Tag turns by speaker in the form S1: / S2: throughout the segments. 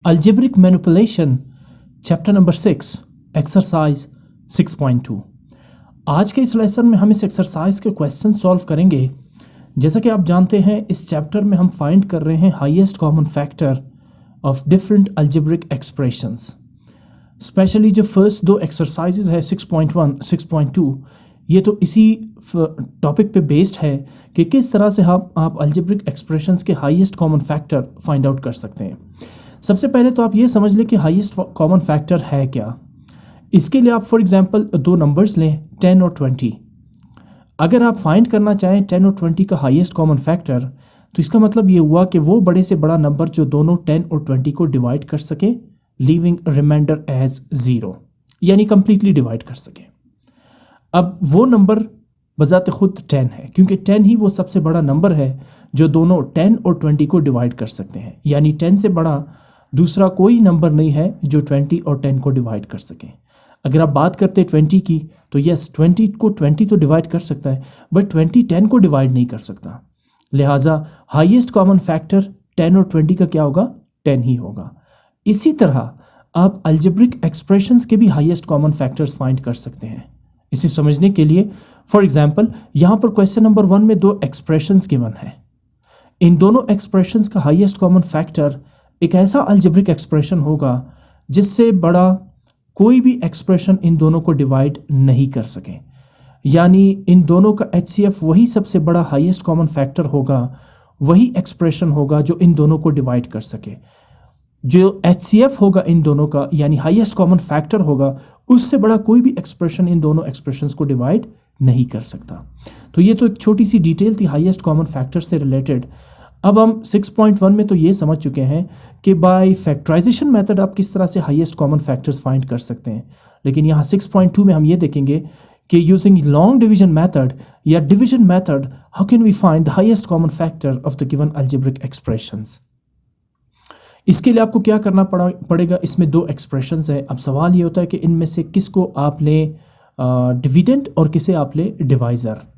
S1: Algebraic manipulation, chapter number 6, exercise 6.2। आज के इस लेसन में हम इस एक्सरसाइज के क्वेश्चन सॉल्व करेंगे। जैसा कि आप जानते हैं, इस चैप्टर में हम फाइंड कर रहे हैं highest common factor of different algebraic expressions. Specially जो फर्स्ट दो एक्सरसाइजेज है 6.1, 6.2, ये तो इसी टॉपिक पे बेस्ड है कि किस तरह से आप अल्जेब्रिक एक्सप्रेशंस के highest common factor find out कर सकते हैं। सबसे पहले तो आप ये समझ लें कि हाईएस्ट कॉमन फैक्टर है क्या। इसके लिए आप फॉर एग्जांपल दो नंबर्स लें, 10 और 20। अगर आप फाइंड करना चाहें 10 और 20 का हाईएस्ट कॉमन फैक्टर, तो इसका मतलब ये हुआ कि वो बड़े से बड़ा नंबर जो दोनों 10 और 20 को डिवाइड कर सके, लीविंग रिमाइंडर एज 0, यानी कंप्लीटली डिवाइड कर सके। अब वो नंबर बजाते खुद 10 है, क्योंकि 10 ही वो सबसे बड़ा नंबर है जो दोनों 10 और 20 को डिवाइड कर सकते हैं। यानी 10 से बड़ा दूसरा कोई नंबर नहीं है जो 20 और 10 को डिवाइड कर सके। अगर आप बात करते हैं 20 की, तो यस 20 को 20 तो डिवाइड कर सकता है, बट 20 10 को डिवाइड नहीं कर सकता। लिहाजा हाईएस्ट कॉमन फैक्टर 10 और 20 का क्या होगा? 10 ही होगा। इसी तरह आप अलजेब्रिक एक्सप्रेशंस के भी हाईएस्ट कॉमन फैक्टर्स फाइंड कर सकते हैं। इसे समझने के लिए फॉर एग्जाम्पल यहाँ पर क्वेश्चन नंबर 1 में दो एक्सप्रेशंस गिवन है। इन दोनों एक्सप्रेशंस का हाईएस्ट कॉमन फैक्टर एक ऐसा अलजेब्रिक एक्सप्रेशन होगा जिससे बड़ा कोई भी एक्सप्रेशन इन दोनों को डिवाइड नहीं कर सके। यानी इन दोनों का HCF वही सबसे बड़ा हाईएस्ट कॉमन फैक्टर होगा, वही एक्सप्रेशन होगा जो इन दोनों को डिवाइड कर सके। जो HCF होगा इन दोनों का, यानी हाईएस्ट कॉमन फैक्टर होगा, उससे बड़ा कोई भी एक्सप्रेशन इन दोनों एक्सप्रेशंस को डिवाइड नहीं कर सकता। तो ये तो एक छोटी सी डिटेल थी हाईएस्ट कॉमन फैक्टर से रिलेटेड। अब हम 6.1 में तो ये समझ चुके हैं कि बाय फैक्टराइजेशन मेथड आप किस तरह से हाईएस्ट कॉमन फैक्टर्स फाइंड कर सकते हैं। लेकिन यहाँ 6.2 में हम ये देखेंगे कि यूजिंग लॉन्ग डिवीजन मेथड या division method, how can we find the highest common factor of the given algebraic expressions. इसके लिए आपको क्या करना पड़ेगा? इसमें दो एक्सप्रेशंस है। अब सवाल ये होता है कि इनमें से किसको आप लें डिविडेंड और किसे आप लें डिवाइज़र।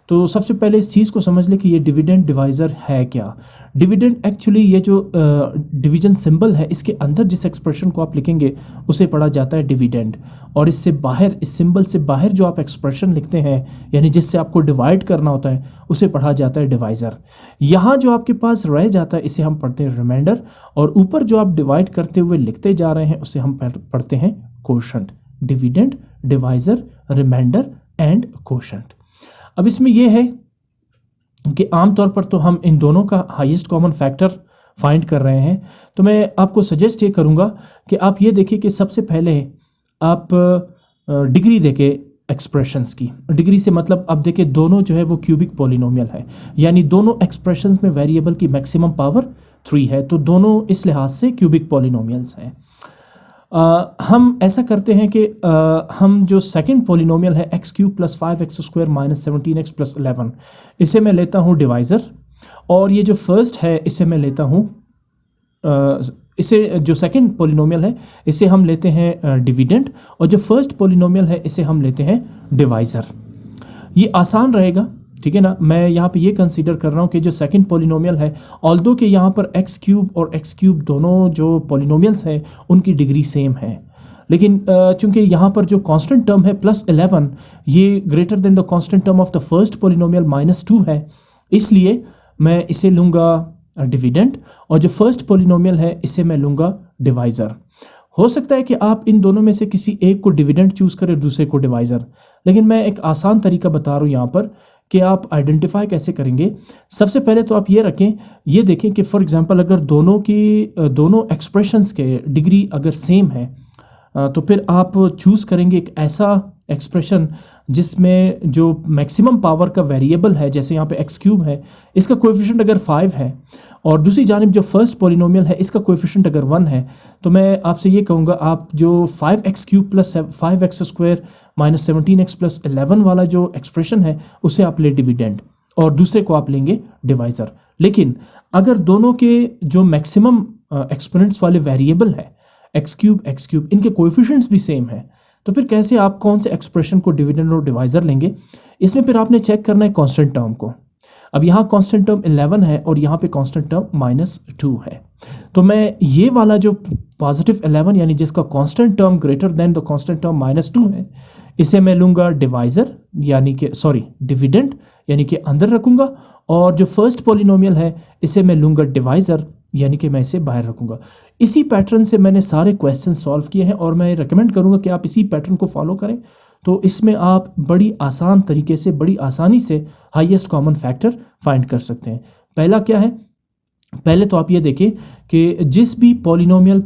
S1: तो सबसे पहले इस चीज़ को समझ लें कि ये डिविडेंड डिवाइज़र है क्या। डिविडेंड एक्चुअली ये जो डिवीजन सिंबल है, इसके अंदर जिस एक्सप्रेशन को आप लिखेंगे उसे पढ़ा जाता है डिविडेंड, और इससे बाहर, इस सिंबल से बाहर जो आप एक्सप्रेशन लिखते हैं, यानी जिससे आपको डिवाइड करना होता है, उसे पढ़ा जाता है डिवाइज़र। यहाँ जो आपके पास रह जाता है इसे हम पढ़ते हैं रिमाइंडर, और ऊपर जो आप डिवाइड करते हुए लिखते जा रहे हैं उसे हम पढ़ते हैं quotient. Dividend, divisor, remainder and quotient. अब इसमें यह है कि आमतौर पर तो हम इन दोनों का हाईएस्ट कॉमन फैक्टर फाइंड कर रहे हैं। तो मैं आपको सजेस्ट ये करूँगा कि आप ये देखिए कि सबसे पहले आप डिग्री देके एक्सप्रेशंस की, डिग्री से मतलब अब देखिए दोनों जो है वो क्यूबिक पॉलिनोमियल है, यानी दोनों एक्सप्रेशंस में वेरिएबल की मैक्सिमम पावर 3 है, तो दोनों इस लिहाज से क्यूबिक पॉलिनोमियल्स हैं। हम ऐसा करते हैं कि हम जो सेकंड पॉलिनोमियल है x³ + 5x² - 17x + 11, इसे मैं लेता हूँ डिवाइज़र, और ये जो फर्स्ट है इसे मैं लेता हूँ, इसे जो सेकंड पॉलिनोमियल है इसे हम लेते हैं डिविडेंड, और जो फर्स्ट पॉलिनोमियल है इसे हम लेते हैं डिवाइज़र। ये आसान रहेगा, ठीक है ना। मैं यहाँ पे ये कंसीडर कर रहा हूँ कि जो सेकंड पॉलिनोमियल है, ऑल्दो कि यहाँ पर x³ और x³ दोनों जो पॉलिनोमियल्स हैं उनकी डिग्री सेम है, लेकिन चूंकि यहाँ पर जो कांस्टेंट टर्म है +11, ये greater than the constant term of the first polynomial -2 है, इसलिए मैं इसे लूँगा डिविडेंड, और जो फर्स्ट पॉलिनोमियल है इसे मैं लूँगा डिवाइज़र। हो सकता है कि आप इन दोनों में से किसी एक को डिविडेंड चूज़ करें, दूसरे को डिवाइज़र, लेकिन मैं एक आसान तरीका बता रहा हूँ यहाँ पर कि आप आइडेंटिफाई कैसे करेंगे। सबसे पहले तो आप ये रखें, ये देखें कि फॉर एग्जांपल अगर दोनों एक्सप्रेशंस के डिग्री अगर सेम है, तो फिर आप चूज़ करेंगे एक ऐसा एक्सप्रेशन जिसमें जो मैक्सिमम पावर का वेरिएबल है, जैसे यहाँ पे x³ है, इसका कोएफिशिएंट अगर 5 है, और दूसरी जानिब जो फर्स्ट पॉलिनोमियल है इसका कोएफिशिएंट अगर 1 है, तो मैं आपसे ये कहूँगा आप जो 5x³ + 5x² - 17x + 11 वाला जो एक्सप्रेशन है उसे आप ले डिविडेंड, और दूसरे को आप लेंगे डिवाइज़र। लेकिन अगर दोनों के जो मैक्सिमम एक्सपोनेंट्स वाले वेरिएबल है x³, इनके कोएफिशिएंट्स भी सेम है, तो फिर कैसे आप कौन से एक्सप्रेशन को डिविडेंड और डिवाइज़र लेंगे? इसमें फिर आपने चेक करना है कांस्टेंट टर्म को। अब यहाँ कांस्टेंट टर्म 11 है और यहाँ पे कांस्टेंट टर्म -2 है, तो मैं ये वाला जो पॉजिटिव 11 यानी जिसका constant term greater than the constant term -2 है, इसे मैं लूँगा डिवाइज़र यानी कि डिविडेंड यानी कि अंदर रखूँगा, और जो फर्स्ट पॉलिनोमियल है इसे मैं लूँगा डिवाइज़र यानी कि मैं इसे बाहर रखूँगा। इसी पैटर्न से मैंने सारे क्वेश्चन सॉल्व किए हैं और मैं रिकमेंड करूँगा कि आप इसी पैटर्न को फॉलो करें, तो इसमें आप बड़ी आसान तरीके से, बड़ी आसानी से हाईएस्ट कॉमन फैक्टर फाइंड कर सकते हैं। पहला क्या है, पहले तो आप ये देखें कि जिस भी पॉलिनोमियल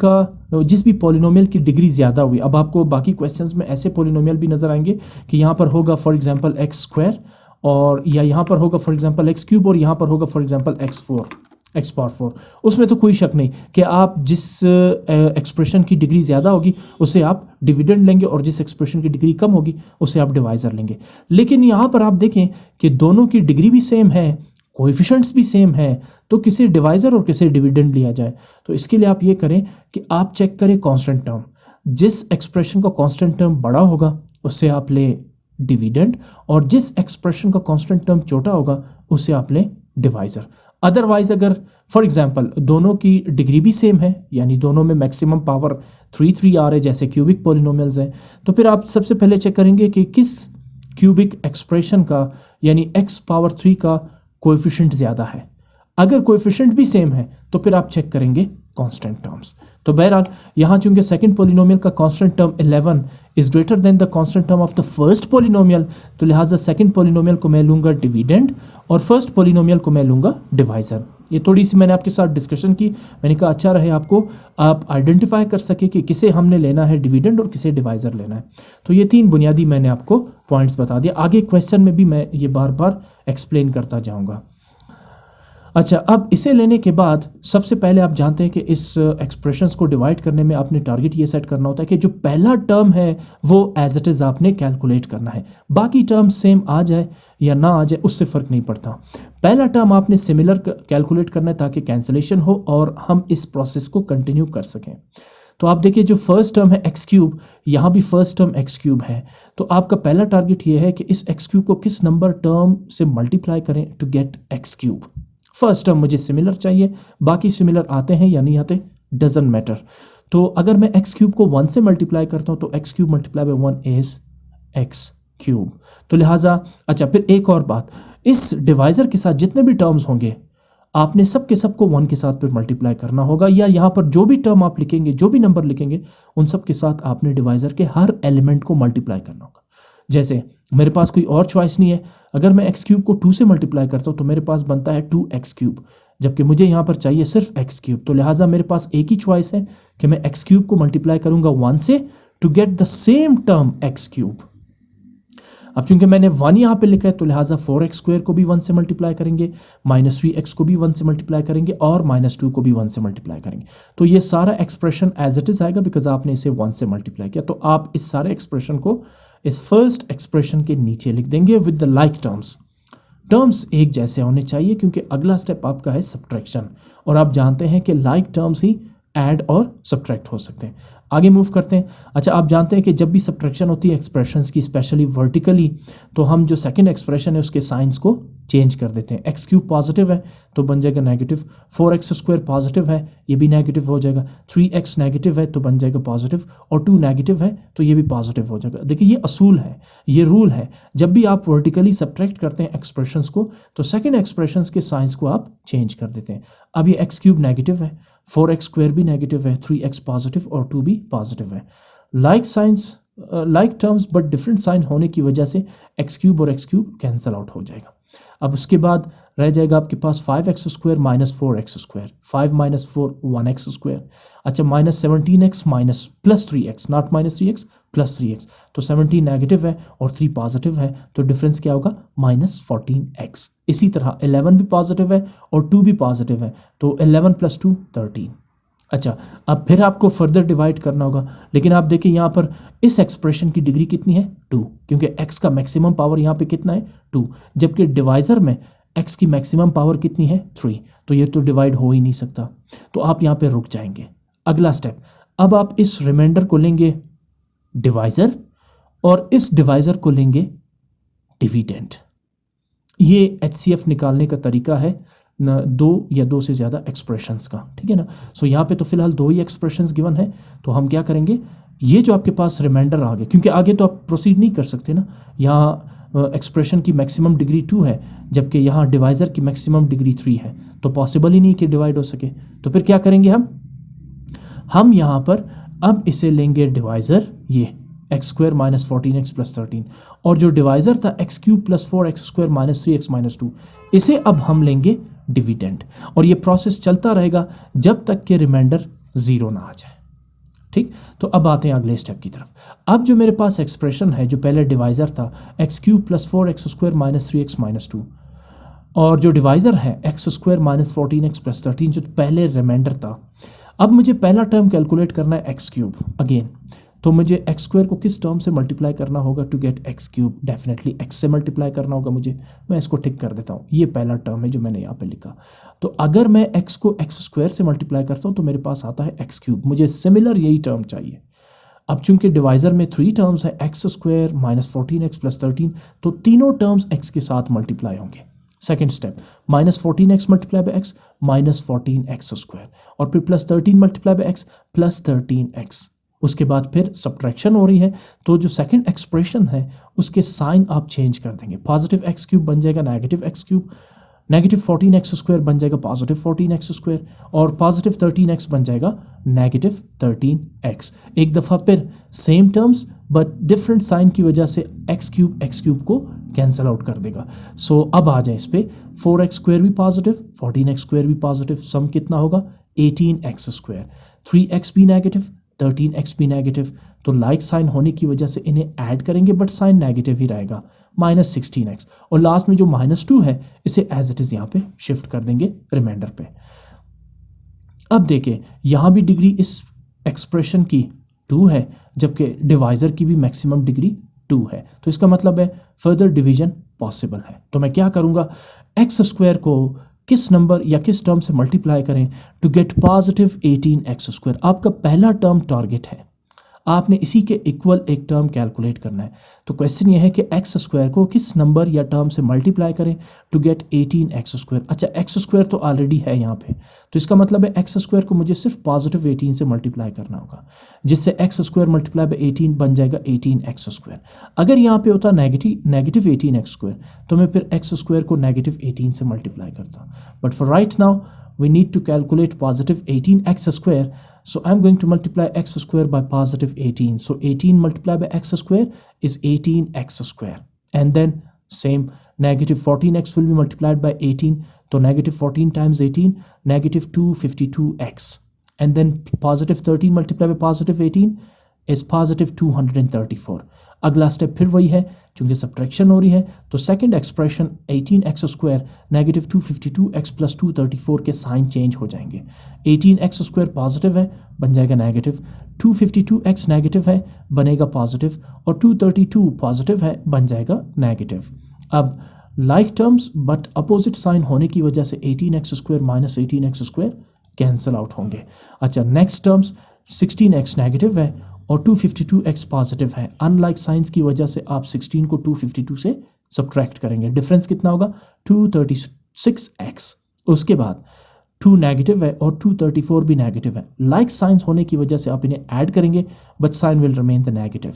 S1: की डिग्री ज़्यादा हुई, अब आपको बाकी क्वेश्चंस में ऐसे पॉलिनोमियल भी नज़र आएंगे कि यहाँ पर होगा फॉर एग्जांपल एक्स स्क्वायर, और या यहाँ पर होगा फॉर एग्जांपल एक्स क्यूब, और यहाँ पर होगा फॉर एग्जांपल एक्स पावर 4। उसमें तो कोई शक नहीं कि आप जिस एक्सप्रेशन की डिग्री ज़्यादा होगी उसे आप डिविडेंड लेंगे, और जिस एक्सप्रेशन की डिग्री कम होगी उसे आप डिवाइज़र लेंगे। लेकिन यहाँ पर आप देखें कि दोनों की डिग्री भी सेम है, कोएफिशिएंट्स भी सेम है, तो किसे डिवाइज़र और किसे डिविडेंड लिया जाए। तो इसके लिए आप ये करें कि आप चेक करें कांस्टेंट टर्म, जिस एक्सप्रेशन का कांस्टेंट टर्म बड़ा होगा उससे आप ले डिविडेंड, और जिस एक्सप्रेशन का कांस्टेंट टर्म छोटा होगा उसे आप ले डिवाइज़र। अदरवाइज अगर फॉर एग्जांपल दोनों की डिग्री भी सेम है, यानी दोनों में मैक्सिमम पावर 3 आ रहे जैसे क्यूबिक पॉलिनोमियल्स हैं, तो फिर आप सबसे पहले चेक करेंगे कि किस क्यूबिक एक्सप्रेशन का यानी x पावर 3 का कोएफिशिएंट ज़्यादा है। अगर कोएफिशिएंट भी सेम है तो फिर आप चेक करेंगे कांस्टेंट टर्म्स। तो बहरहाल यहाँ चूंकि सेकंड पॉलिनोमियल का constant term 11 is greater than the constant term of the first polynomial, तो लिहाजा सेकंड पॉलिनोमियल को मैं लूँगा डिविडेंड और फर्स्ट पॉलिनोमियल को मैं लूँगा डिवाइज़र। ये थोड़ी सी मैंने आपके साथ डिस्कशन की, मैंने कहा अच्छा रहे आपको आप आइडेंटिफाई कर सके कि किसे हमने लेना है डिविडेंड और किसे डिवाइज़र लेना है। तो ये 3 बुनियादी मैंने आपको पॉइंट्स बता दिया, आगे क्वेश्चन में भी मैं ये बार बार एक्सप्लेन करता जाऊँगा। अच्छा, अब इसे लेने के बाद सबसे पहले आप जानते हैं कि इस एक्सप्रेशंस को डिवाइड करने में आपने टारगेट ये सेट करना होता है कि जो पहला टर्म है वो एज इट इज़ आपने कैलकुलेट करना है, बाकी टर्म सेम आ जाए या ना आ जाए उससे फ़र्क नहीं पड़ता। पहला टर्म आपने सिमिलर कैलकुलेट करना है ताकि कैंसिलेशन हो और हम इस प्रोसेस को कंटिन्यू कर सकें। तो आप देखिए जो फर्स्ट टर्म है एक्स क्यूब, यहाँ भी फर्स्ट टर्म एक्स क्यूब है, तो आपका पहला टारगेट ये है कि इस एक्स क्यूब को किस नंबर टर्म से मल्टीप्लाई करें to get x cube. First term मुझे सिमिलर चाहिए, बाकी सिमिलर आते हैं या नहीं आते डजंट मैटर। तो अगर मैं एक्स क्यूब को 1 से मल्टीप्लाई करता हूँ तो x cube multiply by 1 is x cube. तो लिहाजा अच्छा, फिर एक और बात, इस डिवाइज़र के साथ जितने भी टर्म्स होंगे आपने सब के सब को 1 के साथ फिर मल्टीप्लाई करना होगा, या यहाँ पर जो भी टर्म आप लिखेंगे, जो भी नंबर लिखेंगे उन सब के साथ आपने डिवाइज़र के हर एलिमेंट को मल्टीप्लाई करना होगा। जैसे मेरे पास कोई और चॉइस नहीं है, अगर मैं एक्स क्यूब को 2 से मल्टीप्लाई करता हूँ तो मेरे पास बनता है 2x क्यूब, जबकि मुझे यहाँ पर चाहिए सिर्फ एक्स क्यूब। तो लिहाजा मेरे पास एक ही चॉइस है कि मैं एक्स क्यूब को मल्टीप्लाई करूँगा 1 से to get the same term x cube. अब चूंकि मैंने 1 यहाँ पे लिखा है तो लिहाजा 4x स्क्वायर को भी 1 से मल्टीप्लाई करेंगे, -3x को भी 1 से मल्टीप्लाई करेंगे और -2 को भी 1 से मल्टीप्लाई करेंगे। तो ये सारा एक्सप्रेशन एज इट इज़ आएगा बिकॉज आपने इसे 1 से मल्टीप्लाई किया। तो आप इस सारे एक्सप्रेशन को इस फर्स्ट एक्सप्रेशन के नीचे लिख देंगे with the like terms. Terms एक जैसे होने चाहिए क्योंकि अगला स्टेप आपका है सब्ट्रैक्शन, और आप जानते हैं कि लाइक टर्म्स ही ऐड और सब्ट्रैक्ट हो सकते हैं। आगे मूव करते हैं। अच्छा, आप जानते हैं कि जब भी सब्ट्रैक्शन होती है एक्सप्रेशंस की, स्पेशली वर्टिकली, तो हम जो सेकंड एक्सप्रेशन है उसके साइंस को चेंज कर देते हैं। एक्स क्यूब पॉजिटिव है तो बन जाएगा नेगेटिव, 4x स्क्वायर पॉजिटिव है ये भी नेगेटिव हो जाएगा, 3x नेगेटिव है तो बन जाएगा पॉजिटिव, और 2 नेगेटिव है तो ये भी पॉजिटिव हो जाएगा। देखिए ये असूल है, ये रूल है, जब भी आप वर्टिकली सब्ट्रैक्ट करते हैं एक्सप्रेशंस को तो सेकंड एक्सप्रेशंस के साइंस को आप चेंज कर देते हैं। अब ये एक्स क्यूब नेगेटिव है, 4x स्क्वायर भी नेगेटिव है, 3x पॉजिटिव और 2 भी पॉजिटिव है। Like terms but different sign होने की वजह से एक्स क्यूब और एक्स क्यूब कैंसिल आउट हो जाएगा। अब उसके बाद रह जाएगा आपके पास 5x square -4x square, 5 - 4 1x square. अच्छा, -17x +3x, not -3x +3x, तो 17 नेगेटिव है और 3 पॉजिटिव है, तो डिफरेंस क्या होगा -14x। इसी तरह 11 भी पॉजिटिव है और 2 भी पॉजिटिव है, तो 11 + 2 13। अच्छा, अब फिर आपको फर्दर डिवाइड करना होगा, लेकिन आप देखिए यहाँ पर इस एक्सप्रेशन की डिग्री कितनी है 2, क्योंकि x का मैक्सिमम पावर यहाँ पे कितना है 2, जबकि डिवाइज़र में x की मैक्सिमम पावर कितनी है 3, तो ये तो डिवाइड हो ही नहीं सकता, तो आप यहाँ पे रुक जाएंगे। अगला स्टेप, अब आप इस रिमाइंडर को लेंगे डिवाइज़र और इस डिवाइज़र को लेंगे डिविडेंड। ये HCF निकालने का तरीका है न, दो या दो से ज़्यादा एक्सप्रेशंस का, ठीक है ना। सो यहाँ पे तो फिलहाल दो ही एक्सप्रेशंस गिवन है, तो हम क्या करेंगे, ये जो आपके पास रिमाइंडर आ गया, क्योंकि आगे तो आप प्रोसीड नहीं कर सकते ना, यहाँ एक्सप्रेशन की मैक्सिमम डिग्री 2 है जबकि यहाँ डिवाइज़र की मैक्सिमम डिग्री 3 है, तो पॉसिबल ही नहीं कि डिवाइड हो सके। तो फिर क्या करेंगे हम यहाँ पर अब इसे लेंगे डिवाइज़र, ये x square minus 14x plus 13, और जो डिवाइज़र था x cube plus 4x square minus 3x minus 2, इसे अब हम लेंगे डिविडेंड, और ये प्रोसेस चलता रहेगा जब तक कि रिमाइंडर 0 ना आ जाए। ठीक, तो अब आते हैं अगले स्टेप की तरफ। अब जो मेरे पास एक्सप्रेशन है, जो पहले डिवाइज़र था x cube plus 4x square minus 3x minus 2, और जो डिवाइज़र है x square minus 14x plus 13, जो पहले रिमाइंडर था, अब मुझे पहला टर्म कैलकुलेट करना है एक्स क्यूब अगेन, तो मुझे एक्स स्क्वायर को किस टर्म से मल्टीप्लाई करना होगा to get x cube, definitely x से मल्टीप्लाई करना होगा मुझे। मैं इसको टिक कर देता हूँ, ये पहला टर्म है जो मैंने यहाँ पे लिखा। तो अगर मैं एक्स को एक्स स्क्वायर से मल्टीप्लाई करता हूँ तो मेरे पास आता है एक्स क्यूब, मुझे सिमिलर यही टर्म चाहिए। अब चूंकि डिवाइज़र में 3 टर्म्स है, x square minus 14x plus 13, तो तीनों टर्म्स एक्स के साथ मल्टीप्लाई होंगे। Second step, minus 14x multiply by x minus 14x square, और फिर plus 13 multiply by x plus 13x। उसके बाद फिर सब्ट्रैक्शन हो रही है, तो जो सेकंड एक्सप्रेशन है उसके साइन आप चेंज कर देंगे, पॉजिटिव एक्स क्यूब बन जाएगा negative x cube, negative 14x square बन जाएगा पॉजिटिव 14x स्क्वायर, और पॉजिटिव 13x बन जाएगा नेगेटिव 13x। एक दफ़ा फिर same terms but different sign की वजह से एक्स क्यूब को कैंसिल आउट कर देगा। सो अब आ जाए इस पे, 4x स्क्वायर भी पॉजिटिव, 14x स्क्वायर भी पॉजिटिव, सम कितना होगा 18x स्क्वायर, 3x भी नेगेटिव, 13x भी नेगेटिव, तो लाइक साइन होने की वजह से इन्हें ऐड करेंगे बट साइन नेगेटिव ही रहेगा, माइनस 16x, और लास्ट में जो -2 है इसे एज इट इज़ यहाँ पे शिफ्ट कर देंगे रिमाइंडर पे। अब देखिए यहाँ भी डिग्री इस एक्सप्रेशन की 2 है जबकि डिवाइज़र की भी मैक्सिमम डिग्री 2 है, तो इसका मतलब है फर्दर डिवीजन पॉसिबल है। तो मैं क्या करूँगा, एक्स स्क्वायर को किस नंबर या किस टर्म से मल्टीप्लाई करें to gate positive 18x square. आपका पहला टर्म टारगेट है, आपने इसी के इक्वल एक टर्म कैलकुलेट करना है। तो क्वेश्चन ये है कि एक्स स्क्वायर को किस नंबर या टर्म से मल्टीप्लाई करें टू गेट 18x स्क्वायर। अच्छा, एक्स स्क्वायर तो ऑलरेडी है यहाँ पे, तो इसका मतलब है एक्स स्क्वायर को मुझे सिर्फ पॉजिटिव 18 से मल्टीप्लाई करना होगा, जिससे एक्स स्क्वायर मल्टीप्लाई बाई 18 बन जाएगा 18x स्क्वायर। अगर यहाँ पे होता नेगेटिव 18x स्क्वायर तो मैं फिर एक्स स्क्वायर को नेगेटिव 18 से मल्टीप्लाई करता, but for right now we need to calculate positive 18x square, so I'm going to multiply x square by positive 18, so 18 multiplied by x square is 18x square, and then same negative 14x will be multiplied by 18, so negative 14 times 18 negative 252x, and then positive 13 multiplied by positive 18 is positive 234। अगला step फिर वही है, चूंकि subtraction हो रही है तो second expression 18x square negative 252x plus 234 के साइन चेंज हो जाएंगे। 18x स्क्वायर पॉजिटिव है बन जाएगा नेगेटिव, 252x नेगेटिव है बनेगा पॉजिटिव, और 232 पॉजिटिव है बन जाएगा नेगेटिव। अब like terms but opposite sign होने की वजह से 18x square minus 18x square cancel out होंगे। अच्छा, नेक्स्ट टर्म्स 16x नेगेटिव है और 252x पॉजिटिव है, अनलाइक साइंस की वजह से आप 16 को 252 से सब्ट्रैक्ट करेंगे, डिफरेंस कितना होगा 236x। उसके बाद 2 नेगेटिव है और 234 भी नेगेटिव है, लाइक साइंस होने की वजह से आप इन्हें ऐड करेंगे but sign will remain the negative.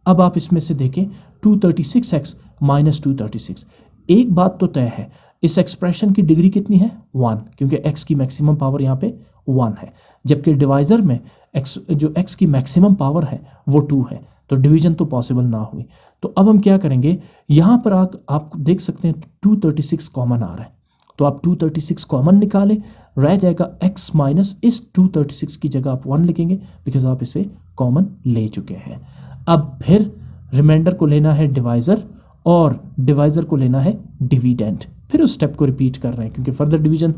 S1: अब आप इसमें से देखें 236x माइनस 236, एक बात तो तय है, इस एक्सप्रेशन की डिग्री कितनी है 1, क्योंकि x की मैक्सिमम पावर यहाँ पे 1 है, जबकि डिवाइज़र में x की मैक्सिमम पावर है वो 2 है, तो डिवीजन तो पॉसिबल ना हुई। तो अब हम क्या करेंगे, यहाँ पर आप देख सकते हैं 236 कॉमन आ रहा है, तो आप 236 कॉमन निकालें, रह जाएगा x माइनस इस 236 की जगह आप 1 लिखेंगे बिकॉज आप इसे कॉमन ले चुके हैं। अब फिर रिमाइंडर को लेना है डिवाइज़र और डिवाइज़र को लेना है डिविडेंड, फिर उस स्टेप को रिपीट कर रहे हैं क्योंकि फर्दर डिवीजन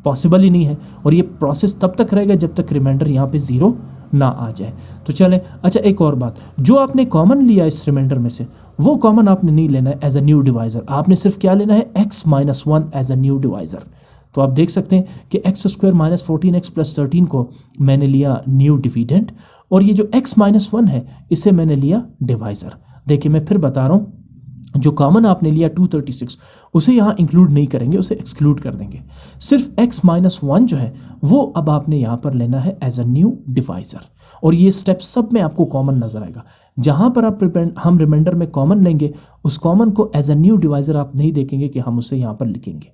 S1: पॉसिबल ही नहीं है, और ये प्रोसेस तब तक रहेगा जब तक रिमाइंडर यहाँ पे 0 ना आ जाए। तो चलें, अच्छा एक और बात, जो आपने कॉमन लिया इस रिमाइंडर में से वो कॉमन आपने नहीं लेना है एज अ न्यू डिवाइज़र, आपने सिर्फ क्या लेना है x minus 1 as a new divisor. तो आप देख सकते हैं कि x square minus 14x plus 13 को मैंने लिया न्यू डिविडेंड, और ये जो x माइनस 1 है इसे मैंने लिया डिवाइज़र। देखिए मैं फिर बता रहा हूँ, जो कॉमन आपने लिया 236 उसे यहाँ इंक्लूड नहीं करेंगे, उसे एक्सक्लूड कर देंगे। सिर्फ x माइनस वन जो है वो अब आपने यहाँ पर लेना है एज अ न्यू डिवाइजर, और ये स्टेप सब में आपको कॉमन नजर आएगा। जहाँ पर हम रिमाइंडर में कॉमन लेंगे उस कॉमन को एज अ न्यू डिवाइजर आप नहीं देखेंगे कि हम उसे यहाँ पर लिखेंगे।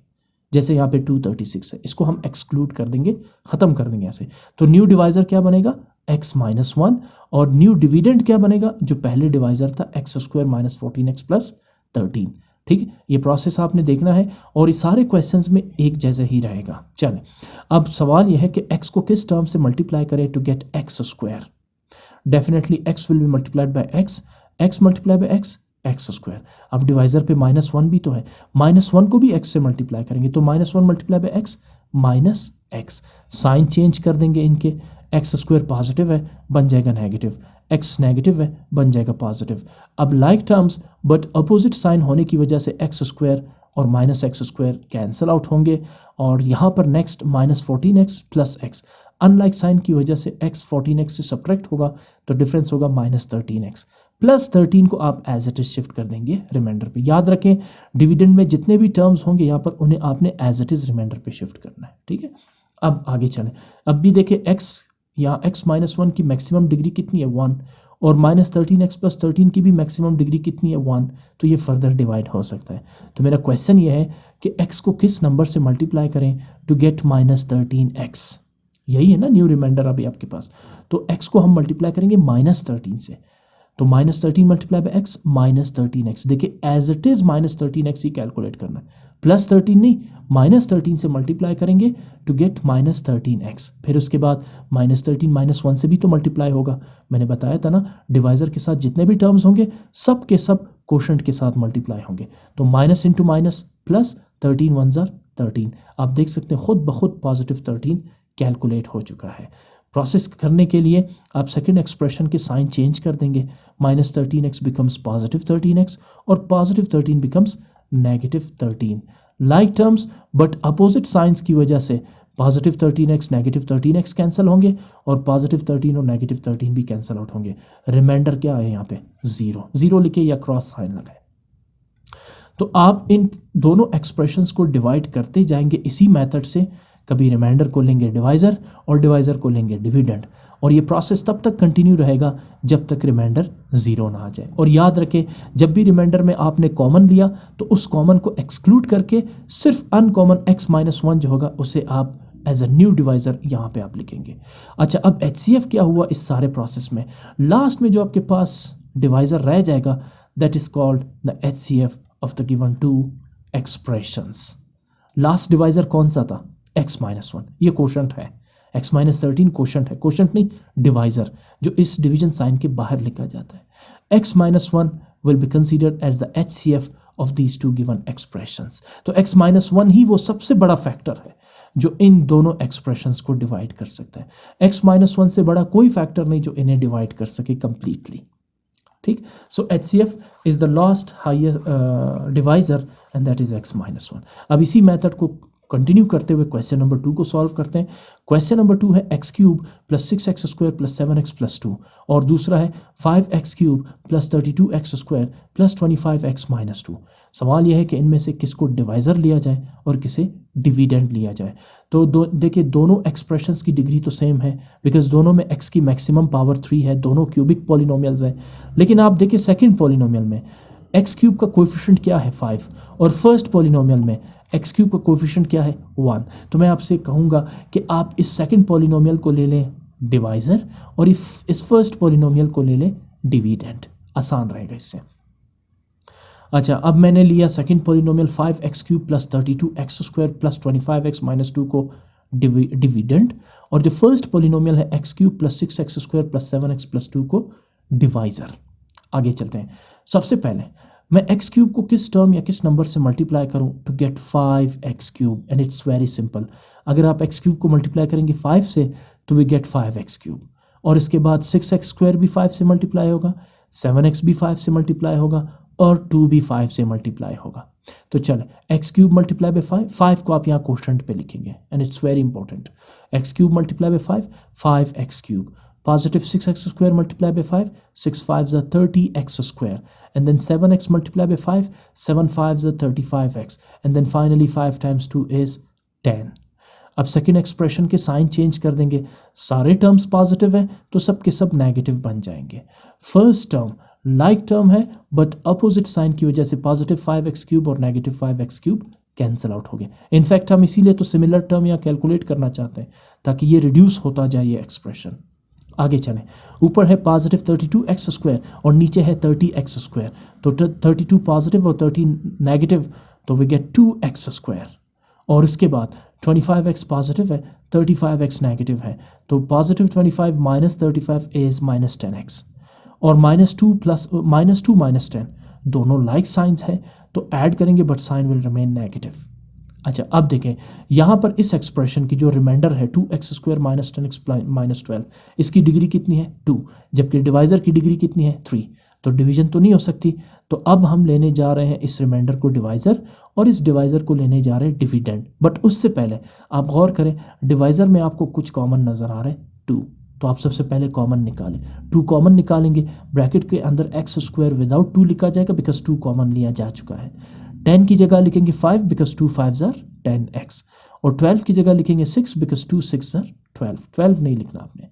S1: जैसे यहाँ पे 236 है, इसको हम एक्सक्लूड कर देंगे, खत्म कर देंगे ऐसे। तो न्यू डिवाइजर क्या बनेगा x माइनस वन, और न्यू डिविडेंड क्या बनेगा जो पहले डिवाइजर था x square minus 14x plus 13। ठीक है, ये प्रोसेस आपने देखना है और ये सारे क्वेश्चंस में एक जैसा ही रहेगा। चलें, अब सवाल यह है कि x को किस टर्म से मल्टीप्लाई करें to get x square. Definitely x will be multiplied by x multiply by x square. अब डिवाइजर पे माइनस वन भी तो है, माइनस वन को भी x से मल्टीप्लाई करेंगे तो minus one multiply by x minus x। Sign change कर देंगे इनके, एक्स स्क्वायर पॉजिटिव है बन जाएगा नेगेटिव, एक्स नेगेटिव है बन जाएगा पॉजिटिव। अब like terms but opposite sign होने की वजह से एक्स स्क्वायर और minus x square cancel out होंगे, और यहाँ पर next minus 14x plus x. Unlike sign की वजह से x 14x से सब्ट्रैक्ट होगा तो डिफरेंस होगा माइनस 13x। प्लस 13 को आप एज इट इज शिफ्ट कर देंगे रिमाइंडर पे। याद रखें डिविडेंड में जितने भी टर्म्स होंगे यहाँ पर उन्हें आपने एज इट इज रिमाइंडर पे शिफ्ट करना है। ठीक है, अब आगे चलें। अब भी देखें x, यहाँ x माइनस वन की मैक्सिमम डिग्री कितनी है 1, और माइनस 13x प्लस 13 की भी मैक्सिमम डिग्री कितनी है 1, तो ये फर्दर डिवाइड हो सकता है। तो मेरा क्वेश्चन ये है कि x को किस नंबर से मल्टीप्लाई करें टू गेट माइनस 13x। यही है ना न्यू रिमाइंडर अभी आपके पास। तो x को हम मल्टीप्लाई करेंगे माइनस 13 से, तो minus 13 multiply by x minus 13x। देखिए as it is minus 13x ही कैलकुलेट करना है, प्लस 13 नहीं, माइनस 13 से मल्टीप्लाई करेंगे टू गेट माइनस 13x। फिर उसके बाद माइनस 13 माइनस वन से भी तो मल्टीप्लाई होगा। मैंने बताया था ना डिवाइजर के साथ जितने भी टर्म्स होंगे सब के सब कोशेंट के साथ मल्टीप्लाई होंगे। तो minus into minus plus 13 one jar 13। आप देख सकते हैं खुद ब खुद पॉजिटिव 13 कैलकुलेट हो चुका है। प्रोसेस करने के लिए आप सेकंड एक्सप्रेशन के साइन चेंज कर देंगे, minus 13x becomes positive 13x और positive 13 becomes negative 13। Like terms but opposite signs की वजह से positive 13x negative 13x cancel होंगे और पॉजिटिव 13 और नेगेटिव 13 भी कैंसिल आउट होंगे। रिमाइंडर क्या है यहाँ पे 0, 0 लिखे या क्रॉस साइन लगाए। तो आप इन दोनों एक्सप्रेशंस को डिवाइड करते जाएंगे इसी मेथड से। कभी रिमाइंडर को लेंगे डिवाइजर और डिवाइजर को लेंगे डिविडेंड, और ये प्रोसेस तब तक कंटिन्यू रहेगा जब तक रिमाइंडर 0 ना आ जाए। और याद रखें जब भी रिमाइंडर में आपने कॉमन लिया तो उस कॉमन को एक्सक्लूड करके सिर्फ अनकॉमन x माइनस वन जो होगा उसे आप एज अ न्यू डिवाइजर यहाँ पे आप लिखेंगे। अच्छा, अब HCF क्या हुआ इस सारे प्रोसेस में? लास्ट में जो आपके पास डिवाइजर रह जाएगा that is called the HCF of the given two expressions. Last divisor कौन सा था? x minus one. ये कोशेंट है, x माइनस 13 कोशेंट है, कोशेंट नहीं डिवाइजर, जो इस डिवीजन साइन के बाहर लिखा जाता है। x minus one will be considered as the HCF of these two given expressions. तो x माइनस वन ही वो सबसे बड़ा फैक्टर है जो इन दोनों एक्सप्रेशंस को डिवाइड कर सकता है। x माइनस वन से बड़ा कोई फैक्टर नहीं जो इन्हें डिवाइड कर सके कंप्लीटली। ठीक, सो HCF is the last highest divisor and that is x minus one. अब इसी मेथड को कंटिन्यू करते हुए क्वेश्चन नंबर 2 को सॉल्व करते हैं। क्वेश्चन नंबर 2 है x cube plus 6x square plus 7x plus 2, और दूसरा है 5x cube plus 32x square plus 25x minus 2। सवाल यह है कि इनमें से किसको डिवाइजर लिया जाए और किसे डिविडेंड लिया जाए। तो देखिए दोनों एक्सप्रेशंस की डिग्री तो सेम है बिकॉज दोनों में x की मैक्सिमम पावर 3 है, दोनों क्यूबिक पॉलिनोमियल्स हैं। लेकिन आप देखिए सेकेंड पॉलिनोमियल में एक्स क्यूब का कोएफिशिएंट क्या है 5, और फर्स्ट पॉलिनोमियल में एक्स क्यूब का कोएफिशिएंट क्या है 1। तो मैं आपसे कहूँगा कि आप इस सेकंड पॉलिनोमियल को ले लें डिवाइजर और इस फर्स्ट पॉलिनोमियल को ले लें डिविडेंड, आसान रहेगा इससे। अच्छा, अब मैंने लिया second polynomial 5x cube plus 32x square plus 25x minus 2 को डिविडेंड, और जो फर्स्ट पॉलिनोमियल है x cube plus 6x square plus 7x plus 2 को डिवाइजर। आगे चलते हैं। सबसे पहले मैं x क्यूब को किस टर्म या किस नंबर से मल्टीप्लाई करूं to get 5x cube, and it's very simple. अगर आप x क्यूब को मल्टीप्लाई करेंगे 5 से तो वी गेट 5x क्यूब, और इसके बाद 6x स्क्वायर भी 5 से मल्टीप्लाई होगा, 7x भी 5 से मल्टीप्लाई होगा और 2 भी 5 से मल्टीप्लाई होगा। तो चले x क्यूब मल्टीप्लाई बाय 5 को आप यहाँ कोशेंट पे लिखेंगे and it's very important. x cube multiply by 5 5x cube positive 6x square multiplied by 5, 6 5s are 30x square, and then 7x multiplied by 5, 7 5s are 35x, and then finally 5 times 2 is 10. अब second expression के sign change कर देंगे, सारे terms positive हैं तो सब के सब नेगेटिव बन जाएंगे. फर्स्ट टर्म लाइक टर्म है बट अपोजिट साइन की वजह से पॉजिटिव 5x क्यूब और negative 5x cube cancel out हो गए. इनफैक्ट हम इसीलिए तो सिमिलर टर्म यहाँ कैलकुलेट करना चाहते हैं ताकि ये रिड्यूस होता जाए ये एक्सप्रेशन. आगे चलें, ऊपर है पॉजिटिव 32x स्क्वायर और नीचे है 30x स्क्वायर, तो 32 पॉजिटिव और 30 नेगेटिव, तो वी गेट 2x स्क्वायर. और इसके बाद 25x पॉजिटिव है, 35x नेगेटिव है, तो positive 25 minus 35 is minus 10x, और -2 माइनस 10 दोनों लाइक साइंस है तो ऐड करेंगे but sign will remain negative. अच्छा, अब देखें यहाँ पर इस एक्सप्रेशन की जो रिमाइंडर है 2x square minus 10x minus 12, इसकी डिग्री कितनी है 2, जबकि डिवाइज़र की डिग्री कितनी है 3, तो डिवीजन तो नहीं हो सकती. तो अब हम लेने जा रहे हैं इस रिमाइंडर को डिवाइज़र और इस डिवाइज़र को लेने जा रहे हैं डिविडेंड. बट उससे पहले आप गौर करें, डिवाइज़र में आपको कुछ कॉमन नज़र आ रहे हैं 2, तो आप सबसे पहले कॉमन निकालें. 2 कॉमन निकालेंगे, ब्रैकेट के अंदर x स्क्वायर विदाउट 2 लिखा जाएगा बिकॉज 2 कॉमन लिया जा चुका है. 10 की जगह लिखेंगे 5 बिकॉज 2 5s आर 10x, और 12 की जगह लिखेंगे 6 बिकॉज 2 6s आर 12 नहीं लिखना आपने.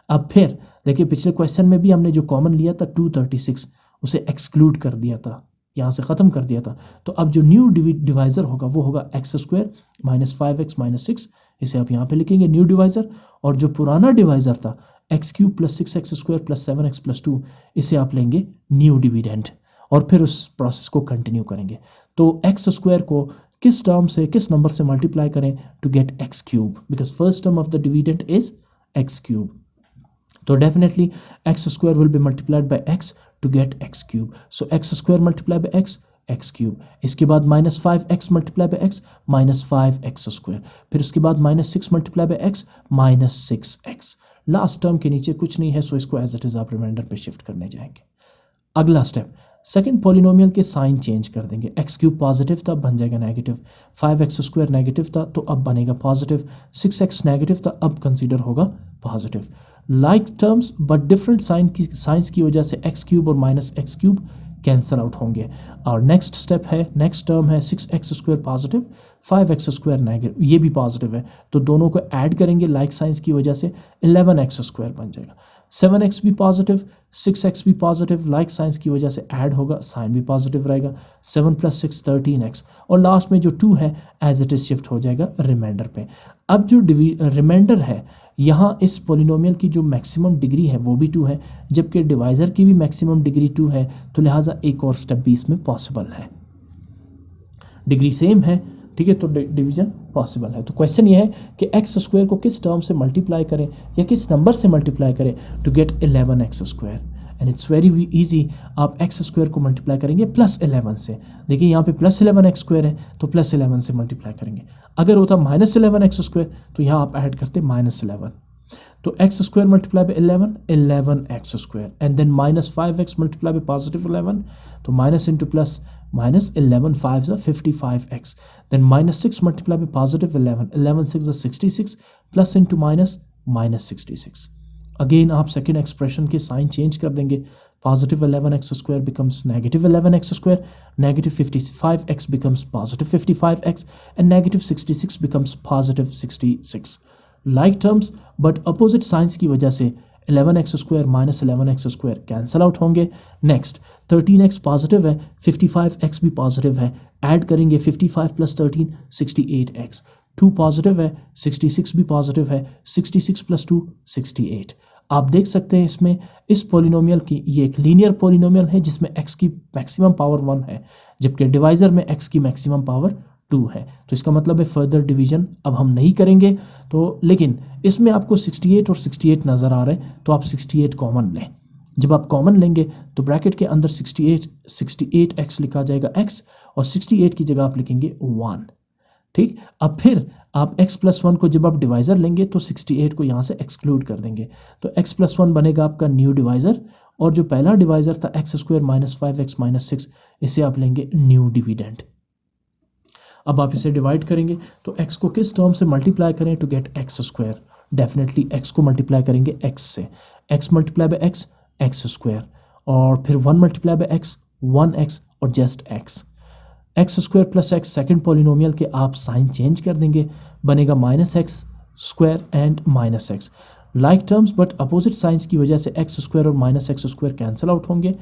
S1: अब फिर देखिए पिछले क्वेश्चन में भी हमने जो कॉमन लिया था 236, उसे एक्सक्लूड कर दिया था, यहाँ से ख़त्म कर दिया था. तो अब जो न्यू डिवाइज़र होगा वो होगा x square minus 5x minus 6, इसे आप यहाँ पे लिखेंगे न्यू डिवाइज़र. और जो पुराना डिवाइज़र था x cube plus 6x square plus 7x plus 2, इसे आप लेंगे न्यू डिविडेंड और फिर उस प्रोसेस को कंटिन्यू करेंगे. तो x स्क्वायर को किस टर्म से, किस नंबर से मल्टीप्लाई करें to get x cube, because first term of the dividend is x cube. तो definitely x square will be multiplied by x to get x cube. So x square multiply by x cube. इसके बाद minus 5x multiply by x minus 5x square, फिर उसके बाद minus 6 multiply by x minus 6x. Last term के नीचे कुछ नहीं है, सो इसको एज इट इज आप रिमाइंडर पे शिफ्ट करने जाएंगे. अगला स्टेप, सेकंड पॉलिनोमियल के साइन चेंज कर देंगे. x क्यूब पॉजिटिव था, बन जाएगा नेगेटिव. 5x स्क्वायर नेगेटिव था तो अब बनेगा पॉजिटिव. 6x नेगेटिव था, अब कंसीडर होगा positive. Like terms but different science की वजह से x क्यूब और minus x cube cancel out होंगे. और नेक्स्ट स्टेप है, नेक्स्ट टर्म है 6x square positive, 5x square negative, ये भी पॉजिटिव है तो दोनों को ऐड करेंगे लाइक साइंस की वजह से 11x स्क्वायर बन जाएगा. 7x भी पॉजिटिव, 6x भी पॉजिटिव, लाइक साइंस की वजह से ऐड होगा, साइन भी पॉजिटिव रहेगा. 7 प्लस 6 13x, और लास्ट में जो 2 है एज इट इज शिफ्ट हो जाएगा रिमाइंडर पे. अब जो रिमाइंडर है यहाँ इस पोलिनोमियल की जो मैक्सिमम डिग्री है वो भी 2 है, जबकि डिवाइज़र की भी मैक्सिमम डिग्री 2 है, तो लिहाजा एक और स्टेप भी इसमें पॉसिबल है. डिग्री सेम है, ठीक है, तो डिवीजन पॉसिबल है. तो क्वेश्चन ये है कि x स्क्वायर को किस टर्म से मल्टीप्लाई करें या किस नंबर से मल्टीप्लाई करें to get 11x square. And it's very easy, आप x स्क्वायर को मल्टीप्लाई करेंगे प्लस 11 से. देखिए यहाँ पे प्लस 11x स्क्वायर है तो प्लस 11 से मल्टीप्लाई करेंगे. अगर होता माइनस 11x स्क्वायर तो यहाँ आप ऐड करते माइनस 11. तो x square multiply by 11x square, and then minus 5x multiply by positive 11, तो minus into plus minus 11 5s are 55x, then minus 6 multiplied by positive 11 6 are 66, plus into minus 66. Again आप second expression के sign change कर देंगे. Positive 11x square becomes negative 11x square, negative 55x becomes positive 55x, and negative 66 becomes positive 66. Like terms but opposite signs की वजह से 11x square minus 11x square cancel out होंगे. Next 13x positive है, 55x भी positive है, add करेंगे 55 plus 13 68x. 2 positive है, 66 भी पॉजिटिव है, 66 प्लस 2 68. आप देख सकते हैं इसमें इस पॉलिनोमियल की, ये एक लीनियर पॉलिनोमियल है जिसमें x की मैक्सिमम पावर 1 है, जबकि डिवाइज़र में x की मैक्सिमम पावर 2 है. तो इसका मतलब है फर्दर डिवीजन अब हम नहीं करेंगे. तो लेकिन इसमें आपको 68 और 68 नज़र आ रहे हैं तो आप 68 कॉमन लें. जब आप कॉमन लेंगे तो ब्रैकेट के अंदर 68x लिखा जाएगा x, और 68 की जगह आप लिखेंगे 1. ठीक, अब फिर आप x प्लस 1 को जब आप डिवाइज़र लेंगे तो 68 को यहाँ से एक्सक्लूड कर देंगे, तो x प्लस 1 बनेगा आपका न्यू डिवाइज़र, और जो पहला डिवाइज़र था x square minus 5x minus 6, इसे आप लेंगे न्यू डिविडेंड. अब आप इसे डिवाइड करेंगे तो x को किस टर्म से मल्टीप्लाई करें to get x square. Definitely x को मल्टीप्लाई करेंगे x से, x multiply by x, x square, और फिर 1 मल्टीप्लाई बाय x, 1x और just x, x square plus x second polynomial के आप साइन चेंज कर देंगे, बनेगा minus x square and minus x. Like terms but opposite signs की वजह से एक्स स्क्वायर और minus x square cancel out होंगे।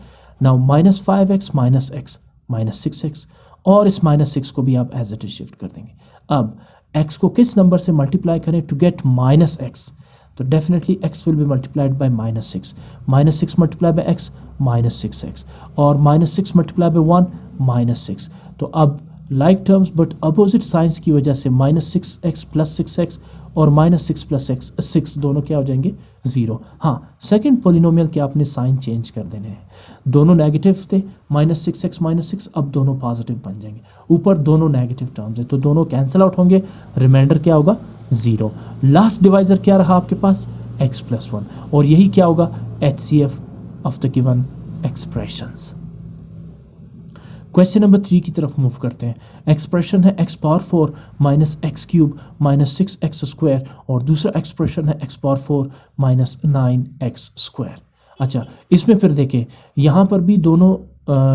S1: Now minus 5x minus x minus 6x, और इस माइनस 6 को भी आप एज इट इज शिफ्ट कर देंगे। अब x को किस नंबर से मल्टीप्लाई करें टू गेट माइनस एक्स, तो definitely x will be multiplied bye minus 6, minus 6 multiply by x minus 6x, और माइनस 6 मल्टीप्लाई बाय 1 माइनस 6। तो अब like terms but opposite signs की वजह से माइनस 6x प्लस 6x और minus 6 plus x 6 दोनों क्या हो जाएंगे 0। हाँ, सेकंड पॉलिनोमियल के आपने साइन चेंज कर देने हैं, दोनों नेगेटिव थे, माइनस 6x माइनस 6, अब दोनों पॉजिटिव बन जाएंगे, ऊपर दोनों नेगेटिव टर्म्स है तो दोनों कैंसिल आउट होंगे, रिमाइंडर क्या होगा 0। लास्ट डिवाइजर क्या रहा आपके पास x प्लस 1, और यही क्या होगा HCF of the given expressions. Question number 3 की तरफ मूव करते हैं। एक्सप्रेशन है x power 4 minus x cube minus 6x square, और दूसरा एक्सप्रेशन है x power 4 minus 9x square. अच्छा, इसमें फिर देखें यहाँ पर भी दोनों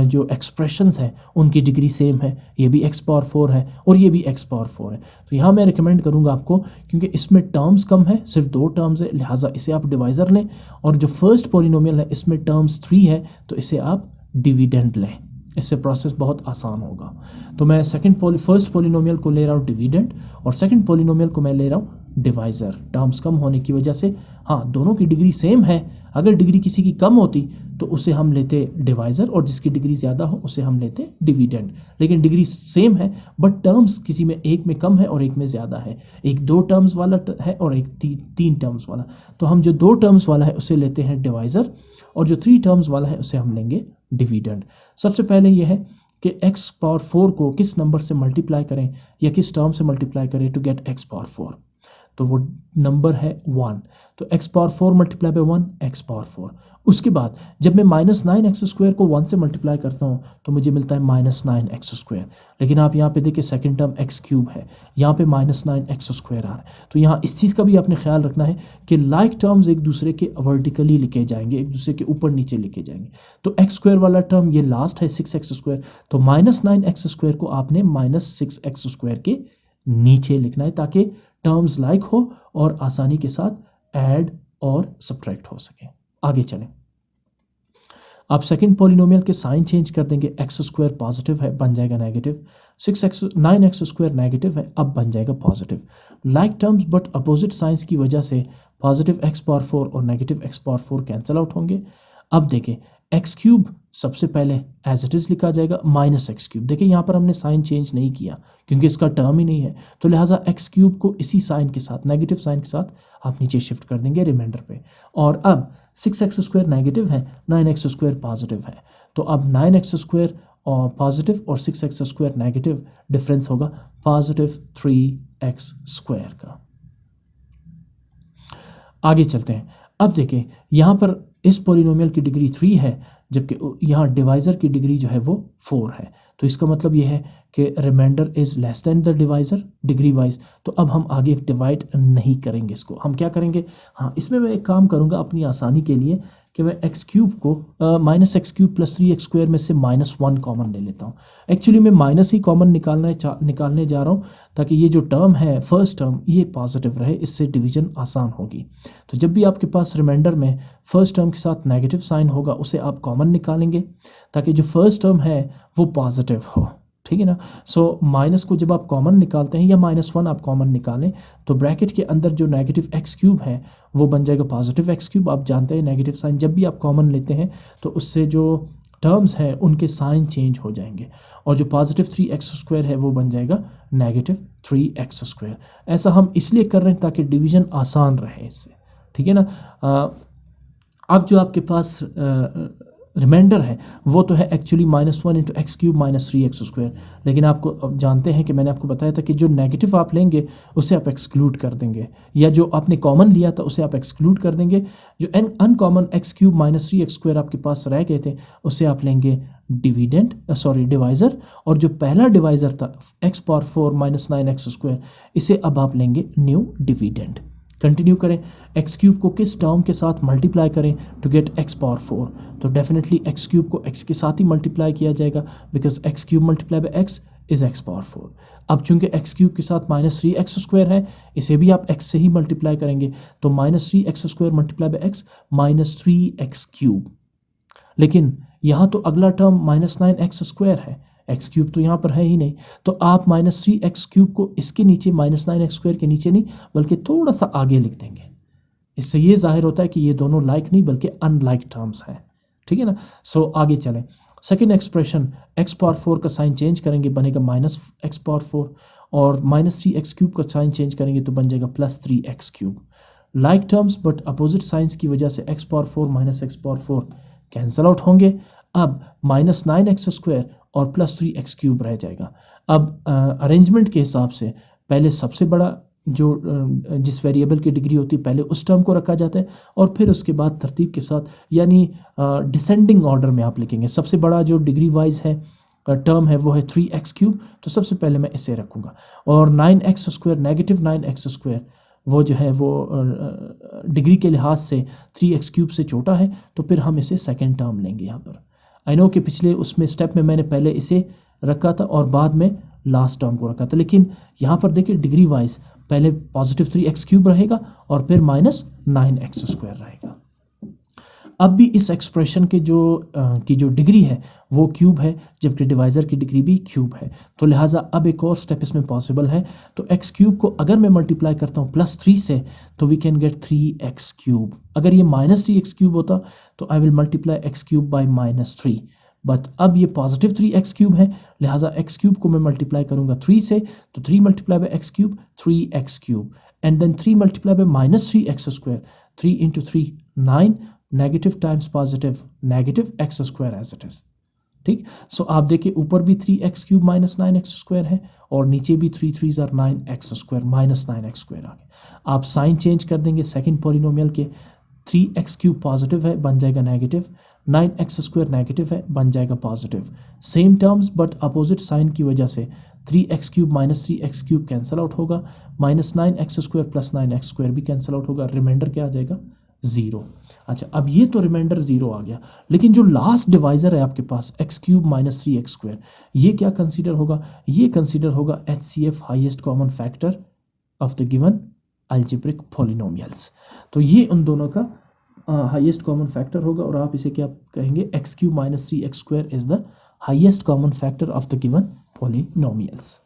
S1: जो एक्सप्रेशंस हैं उनकी डिग्री सेम है, ये भी x पावर 4 है और ये भी x पावर 4 है। तो यहाँ मैं रिकमेंड करूँगा आपको, क्योंकि इसमें टर्म्स कम है, सिर्फ 2 टर्म्स है, लिहाजा इसे आप डिवाइज़र लें, और जो फर्स्ट पॉलिनोमियल है इसमें टर्म्स 3 है तो इसे आप डिविडेंड लें, इससे प्रोसेस बहुत आसान होगा। तो मैं फर्स्ट पॉलिनोमियल को ले रहा हूँ डिविडेंड, और सेकंड पॉलिनोमियल को मैं ले रहा हूँ डिवाइज़र, टर्म्स कम होने की वजह से। हाँ, दोनों की डिग्री सेम है, अगर डिग्री किसी की कम होती तो उसे हम लेते डिवाइज़र, और जिसकी डिग्री ज़्यादा हो उसे हम लेते डिविडेंड, लेकिन डिग्री सेम है बट टर्म्स किसी में एक में कम है और एक में ज़्यादा है, एक 2 टर्म्स वाला है और एक 3 टर्म्स वाला। तो हम जो 2 टर्म्स वाला है उसे लेते हैं डिवाइज़र, और जो 3 टर्म्स वाला है उसे हम लेंगे डिविडेंड। सबसे पहले यह है कि x पावर 4 को किस नंबर से मल्टीप्लाई करें या किस टर्म से मल्टीप्लाई करें टू गेट x पावर 4, तो वो नंबर है 1, तो x power 4 multiply by 1 x power 4। उसके बाद जब मैं माइनस 9x स्क्वायर को 1 से मल्टीप्लाई करता हूँ तो मुझे मिलता है माइनस 9x स्क्वायर, लेकिन आप यहाँ पे देखिए सेकंड टर्म x क्यूब है, यहाँ पे माइनस 9x स्क्वायर आ रहा है। तो यहाँ इस चीज़ का भी आपने ख्याल रखना है कि लाइक टर्म्स एक दूसरे के वर्टिकली लिखे जाएंगे, एक दूसरे के ऊपर नीचे लिखे जाएंगे। तो x स्क्वायर वाला टर्म ये लास्ट है 6x स्क्वायर, तो माइनस 9x स्क्वायर को आपने माइनस 6x स्क्वायर के नीचे लिखना है ताकि टर्म्स लाइक हो और आसानी के साथ ऐड और सब्ट्रैक्ट हो सके। आगे चलें, आप सेकंड पॉलिनोमियल के साइन चेंज कर देंगे, एक्स स्क्वायर पॉजिटिव है बन जाएगा नेगेटिव, 9x स्क्वायर नेगेटिव है अब बन जाएगा positive. Like terms but opposite signs की वजह से पॉजिटिव x पावर 4 और negative x power 4 cancel out होंगे। अब देखें एक्स क्यूब सबसे पहले एज इट इज़ लिखा जाएगा माइनस एक्स क्यूब, देखिए यहाँ पर हमने साइन चेंज नहीं किया क्योंकि इसका टर्म ही नहीं है, तो लिहाजा एक्स क्यूब को इसी साइन के साथ नेगेटिव साइन के साथ आप नीचे शिफ्ट कर देंगे रिमाइंडर पे। और अब 6x स्क्वायर नेगेटिव है, 9x स्क्वायर पॉजिटिव है, तो अब 9x स्क्वायर और पॉजिटिव और 6x स्क्वायर नेगेटिव, डिफरेंस होगा पॉजिटिव 3x स्क्वायर का। आगे चलते हैं, अब देखें यहाँ पर इस पॉलिनोमियल की डिग्री 3 है जबकि यहाँ डिवाइज़र की डिग्री जो है वो 4 है, तो इसका मतलब ये है कि remainder is less than the divisor degree wise. तो अब हम आगे डिवाइड नहीं करेंगे इसको, हम क्या करेंगे, हाँ इसमें मैं एक काम करूँगा अपनी आसानी के लिए कि मैं एक्स क्यूब को minus x cube plus 3x square में से -1 कॉमन ले लेता हूँ। एक्चुअली मैं माइनस ही कॉमन निकालने जा रहा हूँ ताकि ये जो टर्म है फर्स्ट टर्म ये पॉजिटिव रहे, इससे डिवीजन आसान होगी। तो जब भी आपके पास रिमाइंडर में फर्स्ट टर्म के साथ नेगेटिव साइन होगा उसे आप कॉमन निकालेंगे ताकि जो फर्स्ट टर्म है वो पॉजिटिव हो, ठीक है ना। सो माइनस को जब आप कॉमन निकालते हैं या -1 आप कॉमन निकालें तो ब्रैकेट के अंदर जो नेगेटिव एक्स क्यूब है वो बन जाएगा पॉजिटिव एक्स क्यूब। आप जानते हैं नेगेटिव साइन जब भी आप कॉमन लेते हैं तो उससे जो टर्म्स हैं उनके साइन चेंज हो जाएंगे और जो पॉजिटिव 3x स्क्वायर है वो बन जाएगा नेगेटिव 3x स्क्वायर। ऐसा हम इसलिए कर रहे हैं ताकि डिवीज़न आसान रहे इससे, ठीक है ना। अब जो आपके पास रिमाइंडर है वो तो है actually -1 into x cube minus 3x square, लेकिन आपको अब जानते हैं कि मैंने आपको बताया था कि जो नेगेटिव आप लेंगे उसे आप एक्सक्लूड कर देंगे, या जो आपने कॉमन लिया था उसे आप एक्सक्लूड कर देंगे। जो uncommon x cube minus 3x square आपके पास रह गए थे उसे आप लेंगे डिवाइज़र, और जो पहला डिवाइज़र था x power 4 minus 9x square इसे अब आप लेंगे न्यू डिविडेंड। कंटिन्यू करें, एक्स क्यूब को किस टर्म के साथ मल्टीप्लाई करें टू गेट एक्स पावर 4, तो डेफिनेटली एक्स क्यूब को एक्स के साथ ही मल्टीप्लाई किया जाएगा because x cube multiply by x is x power 4। अब चूंकि एक्स क्यूब के साथ -3x² है, इसे भी आप एक्स से ही मल्टीप्लाई करेंगे, तो -3x² multiply by x -3x³। लेकिन यहाँ तो अगला टर्म -9x² है, एक्स क्यूब तो यहाँ पर है ही नहीं, तो आप -3x³ को इसके नीचे -9x² के नीचे नहीं बल्कि थोड़ा सा आगे लिख देंगे। इससे ये जाहिर होता है कि ये दोनों लाइक नहीं बल्कि अनलाइक टर्म्स हैं, ठीक है ना। सो आगे चलें, सेकेंड एक्सप्रेशन x पावर 4 का साइन चेंज करेंगे बनेगा -x पावर 4, और -3x³ का साइन चेंज करेंगे तो बन जाएगा +3x³। Like terms but opposite signs की वजह से x power 4 -x power 4 cancel out होंगे। अब -9x² और +3x³ रह जाएगा। अब अरेंजमेंट के हिसाब से पहले सबसे बड़ा जो जिस वेरिएबल की डिग्री होती है पहले उस टर्म को रखा जाता है और फिर उसके बाद तरतीब के साथ यानी डिसेंडिंग ऑर्डर में आप लिखेंगे। सबसे बड़ा जो डिग्री वाइज है टर्म है वो है 3x³, तो सबसे पहले मैं इसे रखूँगा। और 9x² -9x² वो जो है वो डिग्री के लिहाज से 3x³ से छोटा है, तो फिर हम इसे सेकेंड टर्म लेंगे यहाँ पर। आई नो कि पिछले उसमें स्टेप में मैंने पहले इसे रखा था और बाद में लास्ट टर्म को रखा था, लेकिन यहाँ पर देखिए डिग्री वाइज पहले +3x³ रहेगा और फिर -9x² रहेगा। अब भी इस एक्सप्रेशन के जो डिग्री है वो क्यूब है, जबकि डिवाइज़र की डिग्री भी क्यूब है, तो लिहाजा अब एक और स्टेप इसमें पॉसिबल है। तो x³ को अगर मैं मल्टीप्लाई करता हूँ +3 से तो वी कैन गेट 3x³। अगर ये -3x³ होता तो I will multiply x³ by -3, but अब ये +3x³ है, लिहाजा x³ को मैं मल्टीप्लाई करूँगा 3 से, तो 3 multiply by x³ 3x³ and then 3 multiply by -3x², 3 × 3 9, negative times positive negative x² as it is. ठीक, सो आप देखिए ऊपर भी 3x³ -9x² है और नीचे भी 3 3s are 9x² -9x² आ गया। आप साइन चेंज कर देंगे सेकंड पॉलिनोमियल के, 3x³ पॉजिटिव है बन जाएगा नेगेटिव, 9x² नेगेटिव है बन जाएगा positive. Same terms but opposite sign की वजह से 3x³ -3x³ कैंसिल आउट होगा, -9x² + 9x² भी कैंसिल आउट होगा, रिमाइंडर क्या आ जाएगा 0। अच्छा, अब ये तो रिमाइंडर 0 आ गया, लेकिन जो लास्ट डिवाइज़र है आपके पास x³ -3x², ये क्या कंसीडर होगा? ये कंसीडर होगा HCF highest common factor of the given algebraic polynomials. तो ये उन दोनों का हाईएस्ट कॉमन फैक्टर होगा और आप इसे क्या कहेंगे? x³ -3x² is the highest common factor of the given polynomials.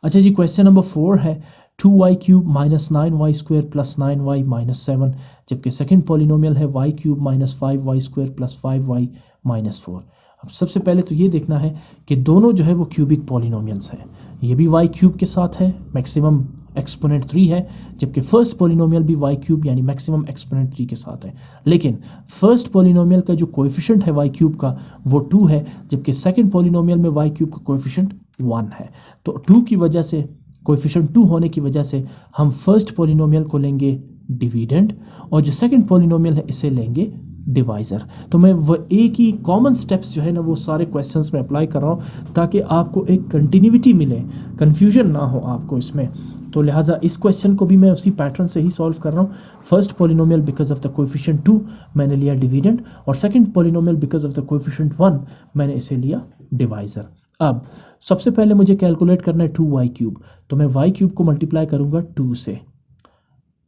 S1: अच्छा जी, क्वेश्चन नंबर 4 है 2y³ -9y² + 9y - 7, जबकि सेकंड पॉलिनोमियल है y³ -5y² + 5y - 4। अब सबसे पहले तो ये देखना है कि दोनों जो है वो क्यूबिक पॉलिनोमियल्स हैं। ये भी y³ के साथ है, मैक्सिमम एक्सपोनेंट 3 है, जबकि फर्स्ट पॉलिनोमियल भी y³ यानी मैक्सिमम एक्सपोनेंट 3 के साथ है। लेकिन फर्स्ट पॉलिनोमियल का जो कोएफिशिएंट है y³ का वो 2 है, जबकि सेकंड पॉलिनोमियल में y³ का कोएफिशिएंट 1 है। तो 2 की वजह से, कोएफिशिएंट 2 होने की वजह से हम फर्स्ट पॉलिनोमियल को लेंगे डिविडेंड और जो सेकंड पॉलिनोमियल है इसे लेंगे डिवाइज़र। तो मैं वो एक ही कॉमन स्टेप्स जो है ना वो सारे क्वेश्चंस में अप्लाई कर रहा हूँ ताकि आपको एक कंटिन्यूटी मिले, कन्फ्यूजन ना हो आपको इसमें। तो लिहाजा इस क्वेश्चन को भी मैं उसी पैटर्न से ही सॉल्व कर रहा हूँ। First polynomial because of the coefficient 2 मैंने लिया डिविडेंड और second polynomial because of the coefficient 1 मैंने इसे लिया डिवाइज़र। अब सबसे पहले मुझे कैलकुलेट करना है 2y³, तो मैं y³ को मल्टीप्लाई करूँगा 2 से,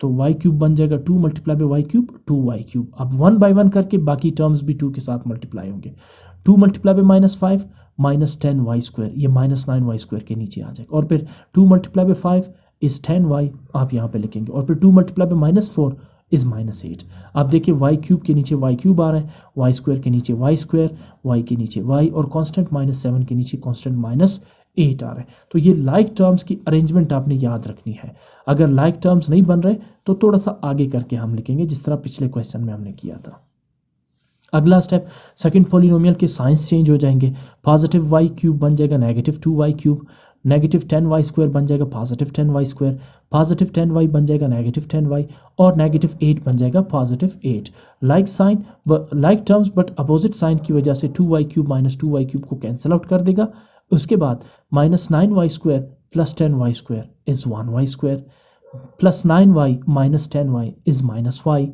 S1: तो y³ बन जाएगा 2 मल्टीप्लाई बाई y³, 2y³। अब 1 बाई 1 करके बाकी टर्म्स भी 2 के साथ मल्टीप्लाई होंगे। 2 मल्टीप्लाई बाई -5 -10y², ये -9y² के नीचे आ जाएगा, और फिर 2 मल्टीप्लाई बाई 5 इज़ 10y, आप यहाँ पे लिखेंगे, और फिर 2 मल्टीप्लाई बाई -4 इज़ -8। आप देखिए y³ के नीचे y³ आ रहा है, y² के नीचे y², y के नीचे y और कांस्टेंट -7 के नीचे कांस्टेंट -8 आ रहा है। तो ये लाइक टर्म्स की अरेंजमेंट आपने याद रखनी है। अगर लाइक टर्म्स नहीं बन रहे तो थोड़ा सा आगे करके हम लिखेंगे जिस तरह पिछले क्वेश्चन में हमने किया था। अगला स्टेप, सेकंड पॉलिनोमियल के साइंस चेंज हो जाएंगे। पॉजिटिव y³ बन जाएगा -2y³, नेगेटिव 10y² बन जाएगा पॉजिटिव 10y², पॉजिटिव 10y बन जाएगा नेगेटिव 10y और नेगेटिव 8 बन जाएगा positive 8। Like sign like terms but opposite sign की वजह से 2y³ -2y³ को कैंसिल आउट कर देगा। उसके बाद -9y² + 10y² is 1y², plus 9y minus 10y is minus y,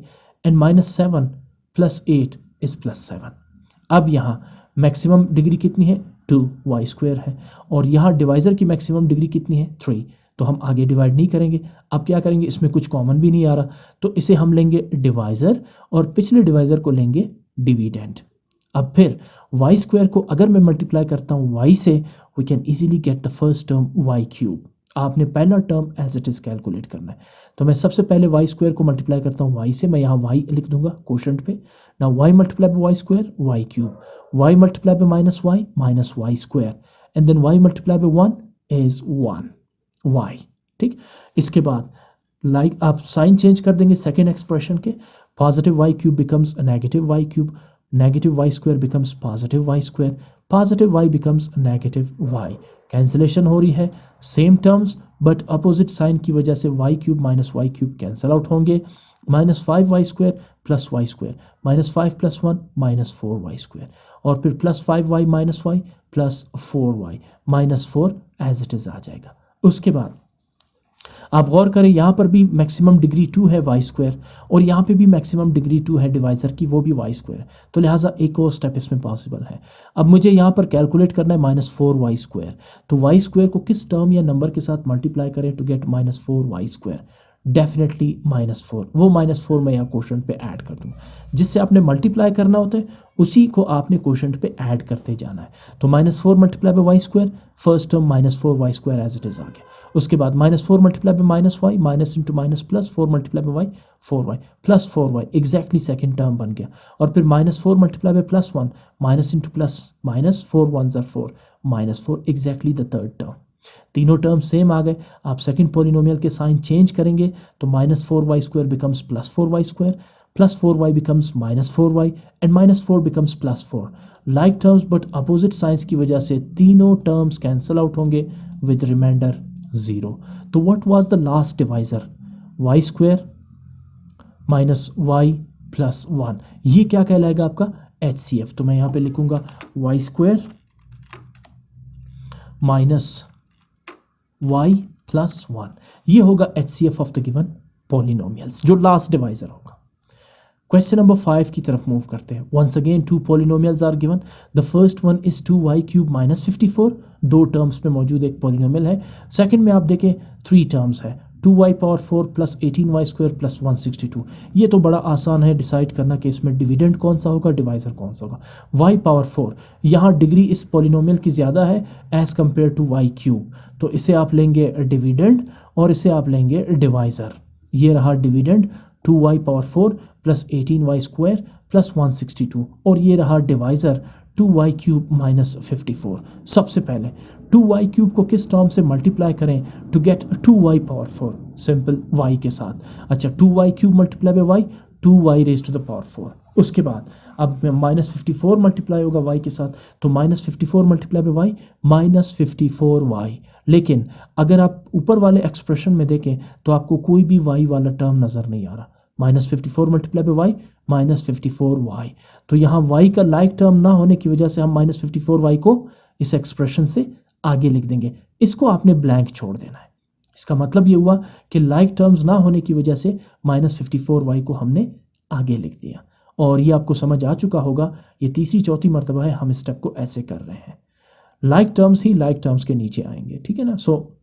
S1: and minus 7 plus 8 is plus 7। अब यहाँ मैक्सिमम डिग्री कितनी है, 2y² है, और यहाँ डिवाइज़र की मैक्सिमम डिग्री कितनी है, 3। तो हम आगे डिवाइड नहीं करेंगे। अब क्या करेंगे, इसमें कुछ कॉमन भी नहीं आ रहा, तो इसे हम लेंगे डिवाइज़र और पिछले डिवाइज़र को लेंगे डिविडेंड। अब फिर y² को अगर मैं मल्टीप्लाई करता हूँ y से, we can easily get the first term y³। आपने पहला term as it is calculate करना है। तो मैं सबसे पहले y² को मल्टीप्लाई करता हूँ y से, मैं यहाँ y लिख दूंगा कोशेंट पे। ना y multiply by y² y³, y multiply by minus y² and then y multiply by 1 is 1 y। ठीक, इसके बाद लाइक आप साइन चेंज कर देंगे सेकेंड एक्सप्रेशन के, positive y³ becomes negative y³, negative y² becomes positive y², positive y becomes negative y। Cancellation हो रही है, same terms but opposite sign की वजह से y³ minus y³ cancel out होंगे। Minus 5y² plus y², minus 5 plus 1 minus 4y², और फिर plus 5y minus y plus 4y minus 4 as it is आ जाएगा। उसके बाद आप गौर करें, यहाँ पर भी मैक्सिमम डिग्री 2 है y² और यहाँ पे भी मैक्सिमम डिग्री 2 है डिवाइज़र की, वो भी y², तो लिहाजा एक और स्टेप इसमें पॉसिबल है। अब मुझे यहाँ पर कैलकुलेट करना है माइनस 4y², तो y² को किस टर्म या नंबर के साथ मल्टीप्लाई करें to get minus 4y², definitely minus 4। वो माइनस 4 मैं यहाँ क्वोशंट पे ऐड कर दूँ, जिससे आपने मल्टीप्लाई करना होता है उसी को आपने क्वोशंट पे ऐड करते जाना है। तो minus 4 multiply by y², first term minus 4y² as it is आ गया। उसके बाद minus 4 multiply by minus y, minus into minus plus 4 multiply by y 4y प्लस 4y एग्जैक्टली सेकेंड टर्म बन गया। और फिर minus 4 multiply by plus 1, minus into plus minus 4 1 ज़ा 4 minus 4 exactly the third term. तीनों टर्म सेम आ गए। आप सेकंड पॉलिनोमियल के साइन चेंज करेंगे तो minus 4y² becomes plus 4y², plus 4y becomes minus 4y and minus 4 becomes plus 4। Like terms but opposite signs की वजह से तीनों टर्म्स कैंसिल आउट होंगे विद रिमाइंडर 0। तो what was the last divisor, y² minus y plus 1। ये क्या कहलाएगा आपका HCF। तो मैं यहाँ पे लिखूंगा y² माइनस y प्लस 1, ये होगा HCF of the given polynomials, जो लास्ट डिवाइजर होगा। क्वेश्चन नंबर 5 की तरफ मूव करते हैं। Once again 2 polynomials are given. The first one is 2y³ minus 54, 2 terms में मौजूद एक पॉलिनोमियल है। सेकंड में आप देखें 3 टर्म्स है, 2y power 4 plus 18y² plus 162। ये तो बड़ा आसान है डिसाइड करना कि इसमें डिविडेंड कौन सा होगा, डिवाइजर कौन सा होगा। y पावर 4, यहाँ डिग्री इस पॉलिनोमियल की ज़्यादा है एज़ कम्पेयर टू y³, तो इसे आप लेंगे डिविडेंड और इसे आप लेंगे डिवाइज़र। ये रहा dividend 2y power 4 plus 18y² plus 162, और ये रहा डिवाइज़र 2y³ माइनस 54। सबसे पहले 2y³ को किस टर्म से मल्टीप्लाई करें to get 2y power 4, simple y के साथ। अच्छा, 2y³ multiply by y, 2y raise to the power 4। उसके बाद अब माइनस 54 मल्टीप्लाई होगा y के साथ, तो minus 54 multiply by y minus 54y। लेकिन अगर आप ऊपर वाले एक्सप्रेशन में देखें तो आपको कोई भी y वाला टर्म नज़र नहीं आ रहा। Minus 54 multiply by y minus 54y, तो यहाँ y का लाइक टर्म ना होने की वजह से हम माइनस 54y को इस एक्सप्रेशन से आगे लिख देंगे। इसको आपने ब्लैंक छोड़ देना है। इसका मतलब ये हुआ कि लाइक टर्म्स ना होने की वजह से माइनस 54y को हमने आगे लिख दिया, और ये आपको समझ आ चुका होगा। ये तीसरी चौथी मरतबा है हम इस स्टेप को ऐसे कर रहे हैं। लाइक टर्म्स ही लाइक टर्म्स के नीचे आएंगे, ठीक है ना। सो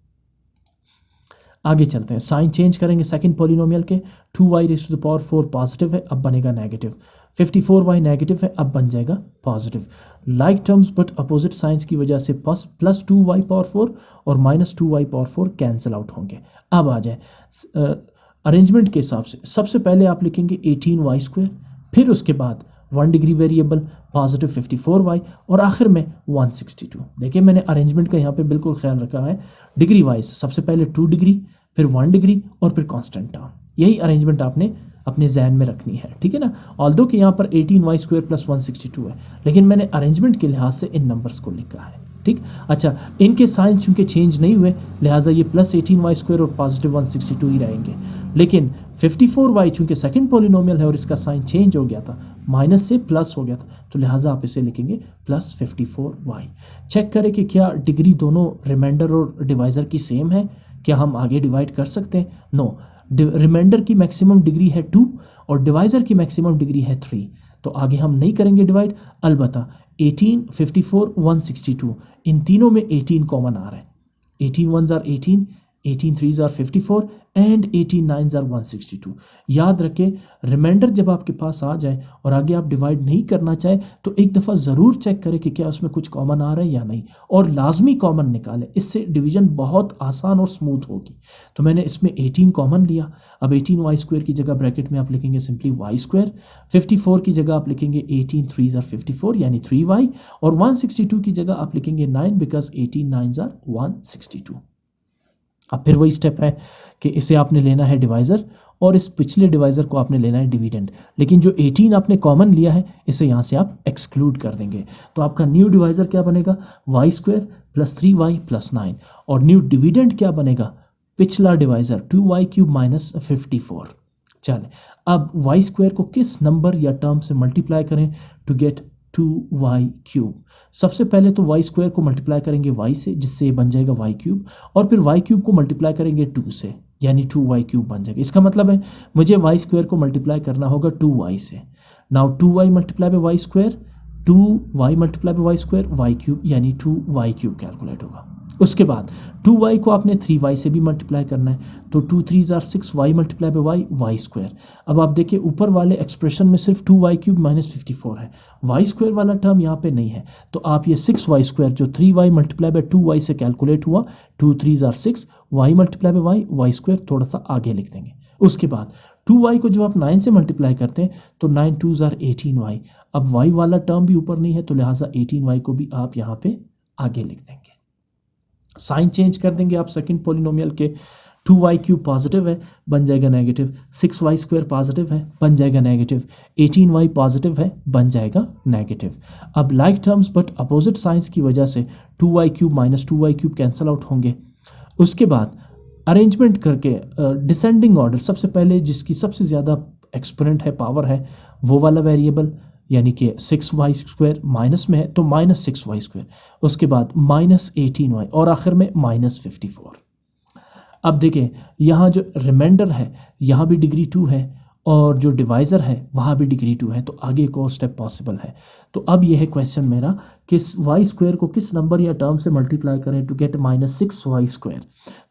S1: आगे चलते हैं, साइन चेंज करेंगे सेकंड पॉलिनोमियल के। 2y raise to the power 4 positive है, अब बनेगा नेगेटिव। 54y नेगेटिव है, अब बन जाएगा positive. Like terms but opposite signs की वजह से प्लस 2y पावर 4 और minus 2y power 4 cancel out होंगे। अब आ जाए अरेंजमेंट के हिसाब से। सबसे पहले आप लिखेंगे 18y², फिर उसके बाद 1 डिग्री वेरिएबल पॉजिटिव 54y और आखिर में 162। देखिए मैंने अरेंजमेंट का यहाँ पे बिल्कुल ख्याल रखा है डिग्री वाइज। सबसे पहले 2 डिग्री, फिर 1 डिग्री और फिर कांस्टेंट टर्म। यही अरेंजमेंट आपने अपने जहन में रखनी है, ठीक है ना। ऑल्दो कि यहाँ पर 18y² प्लस 162 है, लेकिन मैंने अरेंजमेंट के लिहाज से इन नंबर्स को लिखा है, ठीक। अच्छा, इनके साइन चूंकि चेंज नहीं हुए लिहाजा ये प्लस 18y² और पॉजिटिव 162 ही रहेंगे। लेकिन 54y चूंकि सेकंड पॉलिनोमियल है और इसका साइन चेंज हो गया था, माइनस से प्लस हो गया था, तो लिहाजा आप इसे लिखेंगे प्लस 54y। चेक करें कि क्या डिग्री दोनों रिमाइंडर और डिवाइज़र की सेम है क्या हम आगे डिवाइड कर सकते हैं? नो। रिमाइंडर की मैक्सिमम डिग्री है 2 और डिवाइज़र की मैक्सिमम डिग्री है 3, तो आगे हम नहीं करेंगे डिवाइड। अलबत्ता 18, 54, 162 इन तीनों में 18 कॉमन आ रहा है। 18 1s are 18, 18 3s are 54 and 18 9s are 162। याद रखें, रिमाइंडर जब आपके पास आ जाए और आगे आप डिवाइड नहीं करना चाहे तो एक दफ़ा ज़रूर चेक करें कि क्या उसमें कुछ कॉमन आ रहा है या नहीं, और लाजमी कॉमन निकालें। इससे डिवीजन बहुत आसान और स्मूथ होगी। तो मैंने इसमें 18 कॉमन लिया। अब 18y² की जगह ब्रैकेट में आप लिखेंगे सिंपली y²। 54 की जगह आप लिखेंगे 18 3s are 54 यानी 3y, और 162 की जगह आप लिखेंगे 9 बिकॉज 18 9s are 162। अब फिर वही स्टेप है कि इसे आपने लेना है डिवाइज़र और इस पिछले डिवाइज़र को आपने लेना है डिविडेंड, लेकिन जो 18 आपने कॉमन लिया है इसे यहाँ से आप एक्सक्लूड कर देंगे। तो आपका न्यू डिवाइज़र क्या बनेगा? y² + 3y + 9, और न्यू डिविडेंड क्या बनेगा? पिछला डिवाइज़र 2y³ - 54। चले, अब y² को किस नंबर या टर्म से मल्टीप्लाई करें टू गेट 2y³? सबसे पहले तो y² को मल्टीप्लाई करेंगे y से, जिससे ये बन जाएगा y³, और फिर y³ को मल्टीप्लाई करेंगे 2 से, यानी 2y³ बन जाएगा। इसका मतलब है मुझे y² को मल्टीप्लाई करना होगा 2y से। Now 2y multiply by y², 2y multiply by y² y³ यानी 2y³ कैलकुलेट होगा। उसके बाद 2y को आपने 3y से भी मल्टीप्लाई करना है, तो 2 3s are 6y multiply by y²। अब आप देखिए ऊपर वाले एक्सप्रेशन में सिर्फ 2y³ - 54 है, y² वाला टर्म यहाँ पे नहीं है, तो आप ये 6y² जो 3y मल्टीप्लाई बाय 2y से कैलकुलेट हुआ, 2 3s are 6 y multiply by y² थोड़ा सा आगे लिख देंगे। उसके बाद 2y को जब आप 9 से मल्टीप्लाई करते हैं तो 9 2s are 18y। अब y वाला टर्म भी ऊपर नहीं है, तो लिहाजा 18y को भी आप यहाँ पे आगे लिख देंगे। साइन चेंज कर देंगे आप सेकंड पॉलिनोमियल के। 2y³ पॉजिटिव है, बन जाएगा नेगेटिव। 6y² पॉजिटिव है, बन जाएगा नेगेटिव। 18y पॉजिटिव है, बन जाएगा नेगेटिव। अब like terms but opposite signs की वजह से 2y³ - 2y³ कैंसल आउट होंगे। उसके बाद अरेंजमेंट करके डिसेंडिंग ऑर्डर, सबसे पहले जिसकी सबसे ज़्यादा एक्सपोनेंट है, पावर है, वो वाला वेरिएबल, यानी कि 6y² माइनस में है तो -6y², उसके बाद -18y और आखिर में -54। अब देखें यहाँ जो रिमाइंडर है यहाँ भी डिग्री 2 है और जो डिवाइज़र है वहाँ भी डिग्री 2 है, तो आगे एक और स्टेप पॉसिबल है। तो अब यह है क्वेश्चन मेरा कि y² को किस नंबर या टर्म से मल्टीप्लाई करें टू गेट -6y²।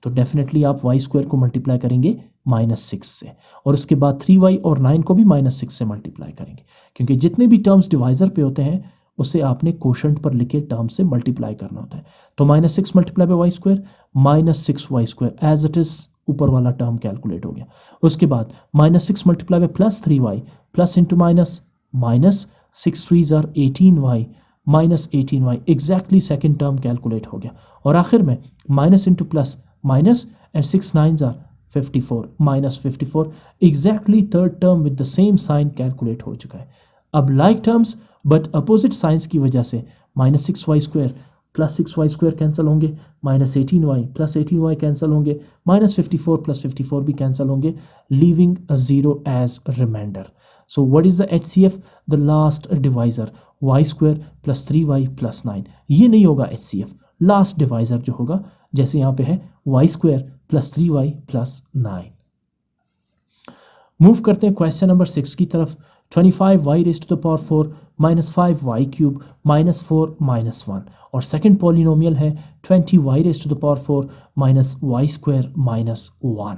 S1: तो डेफिनेटली आप y² को मल्टीप्लाई करेंगे -6 से, और उसके बाद 3y और 9 को भी -6 से मल्टीप्लाई करेंगे, क्योंकि जितने भी टर्म्स डिवाइज़र पे होते हैं उसे आपने कोशेंट पर लिखे टर्म से मल्टीप्लाई करना होता है। तो -6 multiply by y² -6y² as it is, ऊपर वाला टर्म कैलकुलेट हो गया। उसके बाद -6 multiply by +3y, plus into minus, -6 3s are 18y -18y, exactly second term calculate हो गया। और आखिर में minus into plus minus and 6 9s are 54 -54, exactly third term with the same sign calculate हो चुका है। अब like terms but opposite signs की वजह से -6y² + 6y² कैंसिल होंगे, -18y + 18y कैंसिल होंगे, -54 + 54 भी कैंसिल होंगे, leaving a 0 as remainder. So what is the HCF? The last divisor y² + 3y + 9। ये नहीं होगा HCF, लास्ट डिवाइजर जो होगा, जैसे यहाँ पे है y² + 3y + 9। मूव करते हैं क्वेश्चन नंबर 6 की तरफ। 25y raised to the power 4 -5y³ -4 -1, और सेकंड पॉलिनोमियल है 20y raised to the power 4 -y² -1।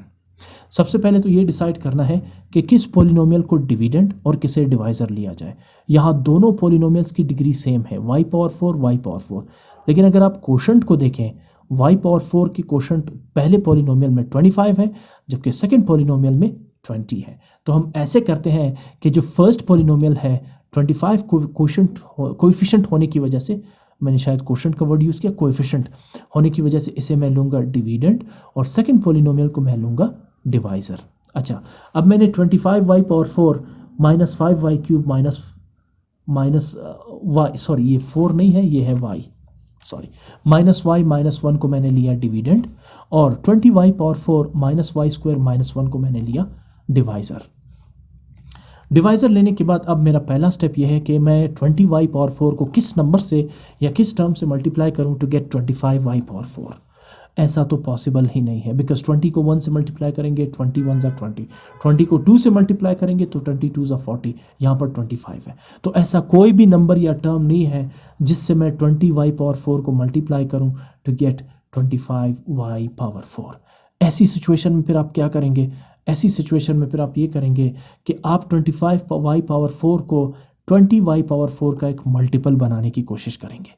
S1: सबसे पहले तो ये डिसाइड करना है कि किस पॉलिनोमियल को डिविडेंड और किसे डिवाइज़र लिया जाए। यहाँ दोनों पॉलिनोमियल्स की डिग्री सेम है, y⁴ लेकिन अगर आप कोशेंट को देखें, y⁴ की कोशेंट पहले पॉलिनोमियल में 25 है, जबकि सेकंड पॉलिनोमियल में 20 है। तो हम ऐसे करते हैं कि जो फर्स्ट पॉलिनोमियल है 25 कोएफिशिएंट होने की वजह से, मैंने शायद कोशेंट का वर्ड यूज़ किया, कोएफिशिएंट होने की वजह से इसे मैं लूँगा डिविडेंड, और सेकंड पॉलिनोमियल को मैं लूँगा डिवाइज़र। अच्छा, अब मैंने 25y⁴ -5y³ ये 4 नहीं है, ये है y, -y -1 को मैंने लिया डिविडेंड, और 20y⁴ -y² -1 को मैंने लिया डिवाइज़र। डिवाइज़र लेने के बाद अब मेरा पहला स्टेप यह है कि मैं 20y⁴ को किस नंबर से या किस टर्म से मल्टीप्लाई करूं टू गेट 25y⁴। ऐसा तो पॉसिबल ही नहीं है, बिकॉज 20 को 1 से मल्टीप्लाई करेंगे 21 ज़ा 20, 20 को 2 से मल्टीप्लाई करेंगे तो 22 ज़ा 40, यहाँ पर 25 है। तो ऐसा कोई भी नंबर या टर्म नहीं है जिससे मैं 20y⁴ को मल्टीप्लाई करूँ टू गेट 25y⁴। ऐसी सिचुएशन में फिर आप क्या करेंगे, ऐसी सिचुएशन में फिर आप ये करेंगे कि आप 25y⁴ को 20y⁴ का एक मल्टीपल बनाने की कोशिश करेंगे,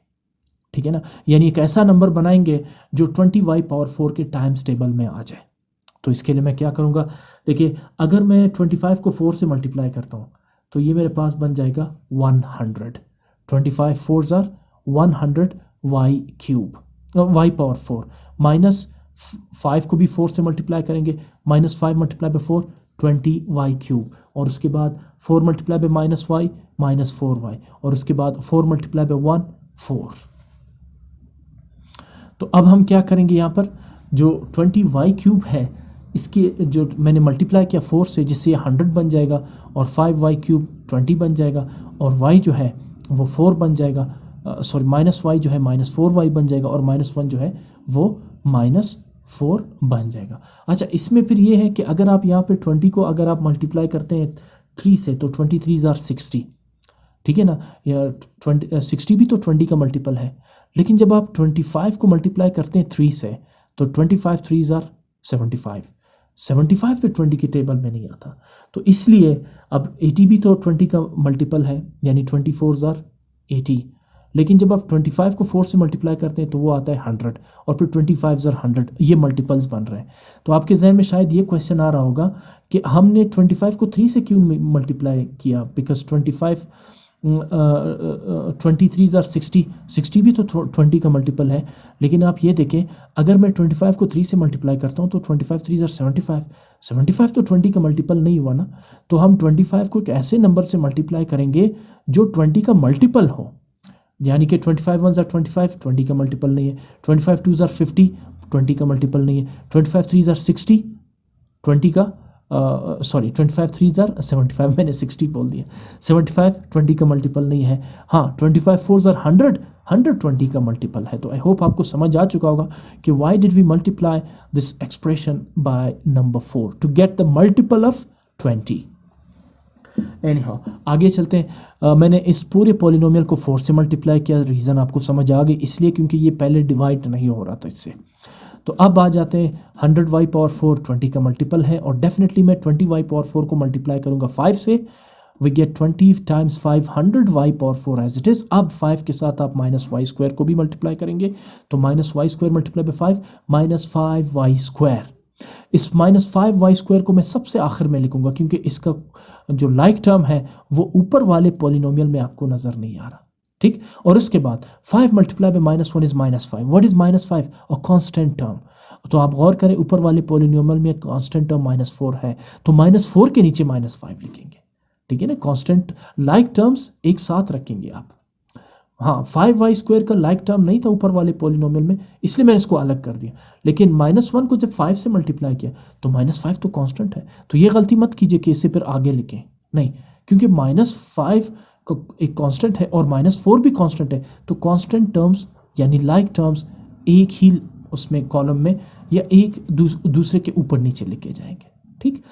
S1: ठीक है ना। यानी एक ऐसा नंबर बनाएंगे जो 20y⁴ के टाइम्स टेबल में आ जाए। तो इसके लिए मैं क्या करूँगा, देखिए अगर मैं 25 को 4 से मल्टीप्लाई करता हूँ तो ये मेरे पास बन जाएगा 100। 25 4s are 100 y⁴ माइनस 5 को भी 4 से मल्टीप्लाई करेंगे, -5 × 4 20y⁵, और उसके बाद 4 × -y -4y, और उसके बाद 4 × 1 4। तो अब हम क्या करेंगे, यहाँ पर जो 20y³ है इसके जो मैंने मल्टीप्लाई किया 4 से, जिससे ये 100 बन जाएगा, और 5y³ 20 बन जाएगा, और y जो है वो 4 बन जाएगा, सॉरी -y जो है -4y बन जाएगा, और -1 जो है वो -4 बन जाएगा। अच्छा, इसमें फिर ये है कि अगर आप यहाँ पे 20 को अगर आप मल्टीप्लाई करते हैं 3 से तो 23 are 60, ठीक है ना, या 60 भी तो 20 का मल्टीपल है। लेकिन जब आप 25 को मल्टीप्लाई करते हैं 3 से तो 25 3s are 75, 75 पे 20 के टेबल में नहीं आता। तो इसलिए अब 80 भी तो 20 का मल्टीपल है, यानी 24s are 80। लेकिन जब आप 25 को 4 से मल्टीप्लाई करते हैं तो वो आता है 100, और फिर 25s are 100, ये मल्टीपल्स बन रहे हैं। तो आपके जहन में शायद ये क्वेश्चन आ रहा होगा कि हमने 25 को 3 से क्यों मल्टीप्लाई किया, बिकॉज 23s are 60, 60 भी तो 20 का मल्टीपल है। लेकिन आप ये देखें, अगर मैं 25 को 3 से मल्टीप्लाई करता हूँ तो 25 3s are 75, 75 तो 20 का मल्टीपल नहीं हुआ ना। तो हम 25 को एक ऐसे नंबर से मल्टीप्लाई करेंगे जो 20 का मल्टीपल हो, यानी कि 25 1s are 25, 20 का मल्टीपल नहीं है, 25 2s are 50, 20 का मल्टीपल नहीं है, 25 3s are 60, 20 का 25 3s are 75, मैंने 60 बोल दिया, 75 20 का मल्टीपल नहीं है। हाँ, 25 4s are 100, 100 20 का मल्टीपल है। तो आई होप आपको समझ आ चुका होगा कि why did we multiply this expression by number 4 to get the multiple of 20। Anyhow, आगे चलते हैं। मैंने इस पूरे पॉलिनोमियल को 4 से मल्टीप्लाई किया, रीज़न आपको समझ आ गई, इसलिए क्योंकि ये पहले डिवाइड नहीं हो रहा था इससे। तो अब आ जाते हैं 100y⁴ 20 का मल्टीपल है, और डेफिनेटली मैं 20y⁴ को मल्टीप्लाई करूंगा 5 से, we get 20 times 5 100y⁴ as it is. अब 5 के साथ आप -y² को भी मल्टीप्लाई करेंगे, तो -y² मल्टीप्लाई बाय 5 -5y²। इस -5y² को मैं सबसे आखिर में लिखूंगा, क्योंकि इसका जो लाइक टर्म है वो ऊपर वाले पॉलिनोमियल में आपको नज़र नहीं आ रहा, ठीक। और उसके बाद 5 × -1 is -5। What is -5? A constant term. तो आप गौर करें, ऊपर वाले पॉलिनोमियल में कांस्टेंट टर्म -4 है, तो -4 के नीचे -5 लिखेंगे, ठीक है ना। कांस्टेंट लाइक टर्म्स एक साथ रखेंगे आप। हाँ, 5y² का लाइक टर्म नहीं था ऊपर वाले पॉलिनोमियल में, इसलिए मैंने इसको अलग कर दिया। लेकिन -1 को जब 5 से मल्टीप्लाई किया तो -5 तो कांस्टेंट है। तो ये गलती मत कीजिए कि इसे फिर आगे लिखें, नहीं, क्योंकि -5 को एक कांस्टेंट है और -4 भी कांस्टेंट है, तो कांस्टेंट टर्म्स यानी लाइक टर्म्स एक ही उसमें कॉलम में या एक दूसरे के ऊपर नीचे लिखे जाएंगे, ठीक।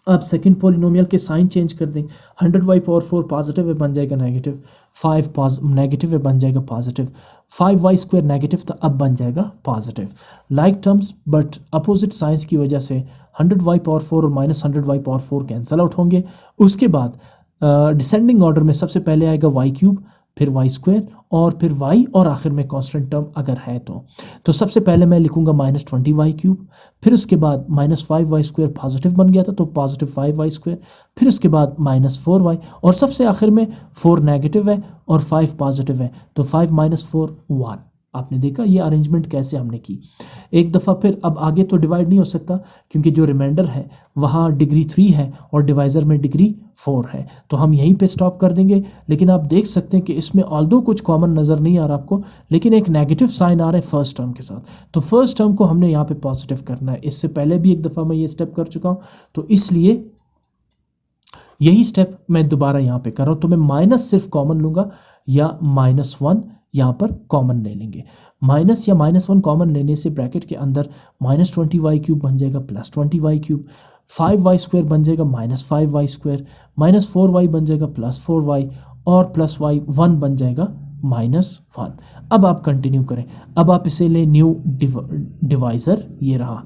S1: अब सेकंड पॉलिनोमियल के साइन चेंज कर दें। 100y⁴ पॉजिटिव है, बन जाएगा नेगेटिव, 5 नेगेटिव है, बन जाएगा पॉजिटिव, 5y² नेगेटिव था, अब बन जाएगा positive. Like terms but opposite signs की वजह से 100y⁴ और -100y⁴ कैंसल आउट होंगे। उसके बाद डिसेंडिंग ऑर्डर में सबसे पहले आएगा y³, फिर y² और फिर y, और आखिर में कांस्टेंट टर्म अगर है तो सबसे पहले मैं लिखूंगा -20y³, फिर उसके बाद -5y² पॉजिटिव बन गया था तो पॉजिटिव 5y², फिर उसके बाद -4y, और सबसे आखिर में 4 नेगेटिव है और 5 पॉजिटिव है, तो 5 - 4 1। आपने देखा ये अरेंजमेंट कैसे हमने की। एक दफ़ा फिर अब आगे तो डिवाइड नहीं हो सकता, क्योंकि जो रिमाइंडर है वहाँ डिग्री 3 है और डिवाइज़र में डिग्री 4 है, तो हम यहीं पे स्टॉप कर देंगे। लेकिन आप देख सकते हैं कि इसमें ऑल्दो कुछ कॉमन नज़र नहीं आ रहा आपको, लेकिन एक नेगेटिव साइन आ रहा है फर्स्ट टर्म के साथ, तो फर्स्ट टर्म को हमने यहाँ पे पॉजिटिव करना है। इससे पहले भी एक दफ़ा मैं ये स्टेप कर चुका हूँ, तो इसलिए यही स्टेप मैं दोबारा यहाँ पे कर रहा हूँ। तो मैं माइनस सिर्फ कॉमन लूँगा, या -1 यहाँ पर कॉमन ले लेंगे। माइनस या -1 कॉमन लेने से ब्रैकेट के अंदर -20y³ बन जाएगा +20y³, 5y² बन जाएगा -5y², -4y बन जाएगा +4y और +y 1 बन जाएगा -1। अब आप कंटिन्यू करें। अब आप इसे ले न्यू डिवाइज़र, ये रहा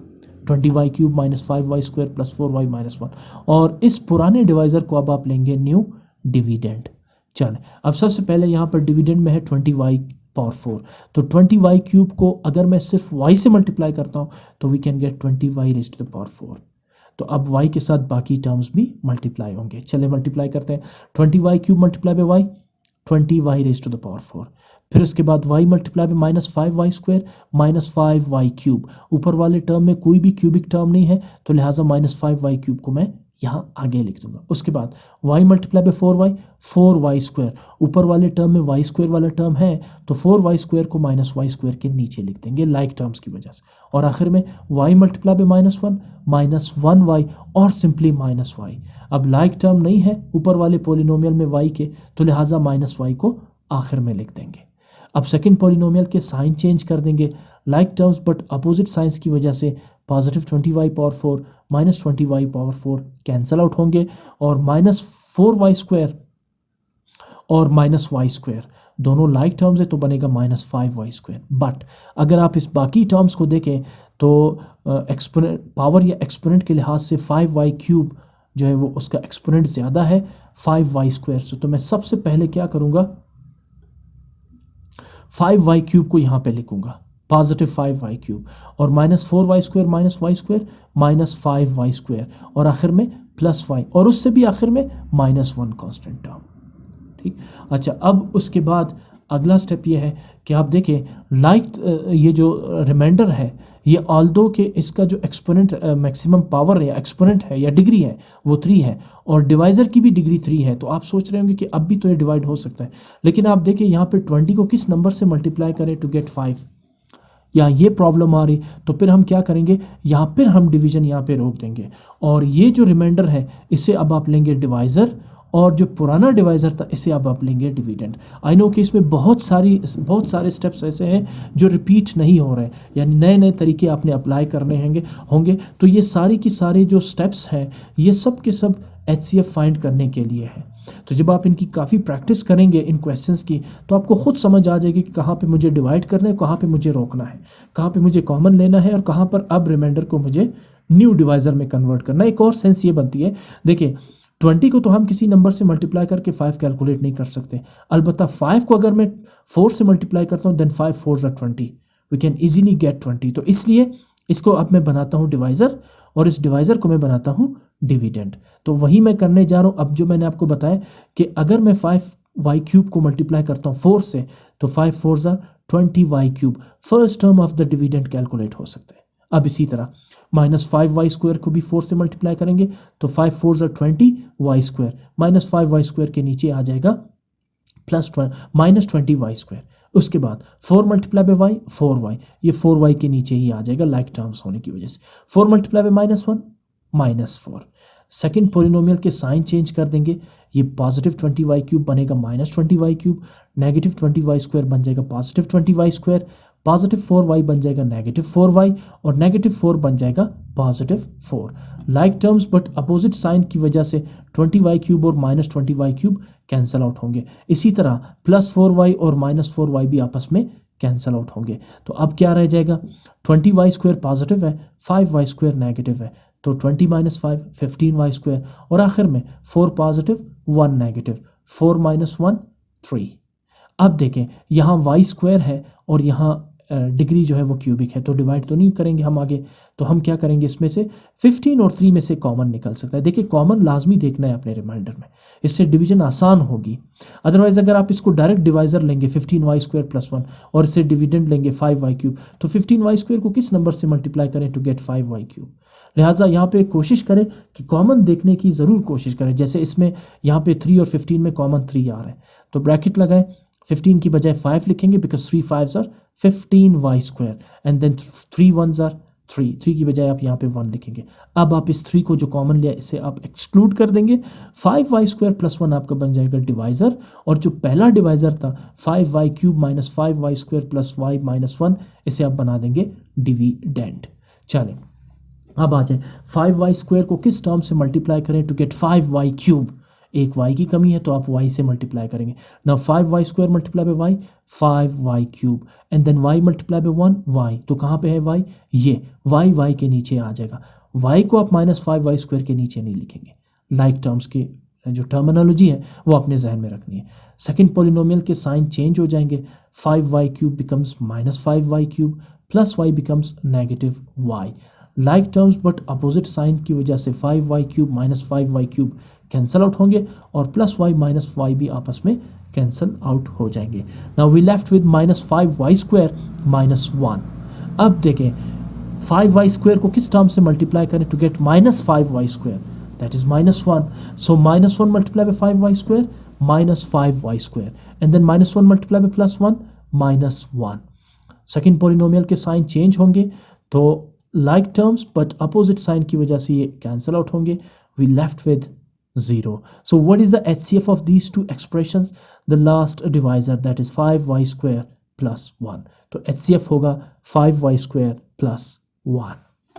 S1: 20y³ -5y² +4y -1, और इस पुराने डिवाइज़र को अब आप लेंगे न्यू डिविडेंड। चलें, अब सबसे पहले यहाँ पर डिविडेंड में है 20y⁴, तो 20y³ को अगर मैं सिर्फ y से मल्टीप्लाई करता हूँ तो वी कैन गेट 20y⁴। तो अब y के साथ बाकी टर्म्स भी मल्टीप्लाई होंगे। चले मल्टीप्लाई करते हैं। 20y³ multiply by y, 20y⁴। फिर उसके बाद y multiply by -5y² -5y³। ऊपर वाले टर्म में कोई भी क्यूबिक टर्म नहीं है तो लिहाजा -5y³ को मैं यहाँ आगे लिख दूंगा। उसके बाद y multiply bye 4y 4y²। ऊपर वाले टर्म में y² वाला टर्म है तो 4y² को -y² के नीचे लिख देंगे लाइक टर्म्स की वजह से। और आखिर में y मल्टीप्लाई बाय -1 -1y और सिंपली -y। अब लाइक टर्म नहीं है ऊपर वाले पोलिनोमियल में y के, तो लिहाजा -y को आखिर में लिख देंगे। अब सेकंड पोलिनोमियल के साइन चेंज कर देंगे, like terms but opposite signs की वजह से positive 20y⁴ -20y⁴ cancel out होंगे और -4y² और -y² दोनों लाइक टर्म्स है तो बनेगा -5y²। बट अगर आप इस बाकी टर्म्स को देखें तो एक्सपोनेंट पावर या एक्सपोनेंट के लिहाज से 5y³ जो है वो उसका एक्सपोनेंट ज़्यादा है 5y² से। तो मैं सबसे पहले क्या करूँगा, 5y³ को यहाँ पे लिखूँगा, पॉजिटिव 5y³ और -4y² -y² -5y² और आखिर में +y और उससे भी आखिर में -1 कांस्टेंट टर्म। ठीक, अच्छा, अब उसके बाद अगला स्टेप ये है कि आप देखें ये जो रिमाइंडर है ये ऑल्दो के इसका जो एक्सपोनेंट मैक्सिमम पावर है या एक्सपोनेंट है या डिग्री है वो 3 है और डिवाइज़र की भी डिग्री 3 है। तो आप सोच रहे होंगे कि अब भी तो ये डिवाइड हो सकता है, लेकिन आप देखें यहाँ पे 20 को किस नंबर से मल्टीप्लाई करें टू गेट 5, या ये प्रॉब्लम आ रही तो फिर हम क्या करेंगे, यहाँ पर हम डिवीज़न यहाँ पे रोक देंगे और ये जो रिमाइंडर है इसे अब आप लेंगे डिवाइज़र और जो पुराना डिवाइज़र था इसे अब आप लेंगे डिविडेंड। आई नो कि इसमें बहुत सारे स्टेप्स ऐसे हैं जो रिपीट नहीं हो रहे, यानी नए नए तरीके आपने अप्लाई करने होंगे। तो ये सारी की सारी जो स्टेप्स हैं ये सब के सब HCF फाइंड करने के लिए है। तो जब आप इनकी काफ़ी प्रैक्टिस करेंगे इन क्वेश्चंस की तो आपको खुद समझ आ जाएगी कि कहाँ पे मुझे डिवाइड करना है, कहाँ पे मुझे रोकना है, कहाँ पे मुझे कॉमन लेना है और कहाँ पर अब रिमाइंडर को मुझे न्यू डिवाइज़र में कन्वर्ट करना है। एक और सेंस ये बनती है, देखिए 20 को तो हम किसी नंबर से मल्टीप्लाई करके 5 कैलकुलेट नहीं कर सकते, अलबत्ता 5 को अगर मैं 4 से मल्टीप्लाई करता हूँ then 5 4s are 20, we can easily get 20। तो इसलिए इसको अब मैं बनाता हूँ डिवाइज़र और इस डिवाइज़र को मैं बनाता हूँ डिविडेंड। तो वही मैं करने जा रहा हूँ। अब जो मैंने आपको बताया कि अगर मैं 5y³ को मल्टीप्लाई करता हूँ 4 से तो 5 4s are 20y³, first term of the dividend calculate हो सकता है। अब इसी तरह -5y² को भी 4 से मल्टीप्लाई करेंगे तो 5 4s are 20y², -5y² के नीचे आ जाएगा -20y²। उसके बाद 4 मल्टीप्लाई बाय y 4y, ये 4y के नीचे ही आ जाएगा लाइक टर्म्स होने की वजह से। 4 मल्टीप्लाई बाय -1 -4। सेकेंड पोलिनोमियल के साइन चेंज कर देंगे, ये पॉजिटिव 20y³ बनेगा -20y³, नेगेटिव 20y² बन जाएगा पॉजिटिव 20y², पॉजिटिव 4y बन जाएगा -4y और -4 बन जाएगा +4। Like terms but opposite sign की वजह से 20y³ और -20y³ कैंसल आउट होंगे। इसी तरह +4y और -4y भी आपस में कैंसल आउट होंगे। तो अब क्या रह जाएगा, 20y² पॉजिटिव है 5y² नेगेटिव है, तो 20 - 5 15y² और आखिर में 4 पॉजिटिव 1 नेगेटिव, 4 - 1 3। अब देखें यहाँ y² है और यहाँ डिग्री जो है वो क्यूबिक है, तो डिवाइड तो नहीं करेंगे हम आगे, तो हम क्या करेंगे, इसमें से 15 और 3 में से कॉमन निकल सकता है। देखिए कॉमन लाजमी देखना है अपने रिमाइंडर में, इससे डिवीजन आसान होगी। अदरवाइज अगर आप इसको डायरेक्ट डिवाइजर लेंगे 15y² + 1 और इससे डिविडेंड लेंगे 5y³, तो 15y² को किस नंबर से मल्टीप्लाई करें टू गेट 5y³। लिहाजा यहाँ पे कोशिश करें कि कॉमन देखने की ज़रूर कोशिश करें। जैसे इसमें यहाँ पे 3 और 15 में कॉमन 3 आ रहा है, तो ब्रैकेट लगाएं, 15 की बजाय 5 लिखेंगे because 3 5s are 15y² and then 3 1s are 3 की बजाय आप यहाँ पे 1 लिखेंगे। अब आप इस 3 को जो कॉमन लिया इसे आप एक्सक्लूड कर देंगे। 5y² + 1 आपका बन जाएगा डिवाइज़र, और जो पहला डिवाइज़र था 5y³ - 5y² + y - 1, इसे आप बना देंगे डिविडेंड। चलें अब आ जाए 5y² को किस टर्म से मल्टीप्लाई करें टू गेट 5y³। एक y की कमी है तो आप y से मल्टीप्लाई करेंगे। Now 5y² multiply by y 5y³ and then y multiply by 1 y। तो कहाँ पे है y? ये y के नीचे आ जाएगा। y को आप -5y² के नीचे नहीं लिखेंगे। लाइक टर्म्स की जो टर्मिनोलॉजी है वो अपने जहन में रखनी है। सेकंड पॉलिनोमियल के साइन चेंज हो जाएंगे। 5y³ becomes -5y³ plus y becomes -y। Like terms but opposite sign की वजह से 5y³ - 5y³ कैंसल आउट होंगे और प्लस y माइनस y भी आपस में कैंसल आउट हो जाएंगे। Now we left with -5y² - 1। अब देखें 5y² को किस टर्म से मल्टीप्लाई करें to get -5y², that is -1। So -1 multiply by 5y² -5y² and then -1 multiply by +1 -1। Second polynomial के साइन चेंज होंगे तो like terms but opposite sign की वजह से ये कैंसल आउट होंगे। We left with 0। So what is the HCF of these two expressions? The last divisor, that is 5y² + 1. तो HCF होगा 5y² + 1।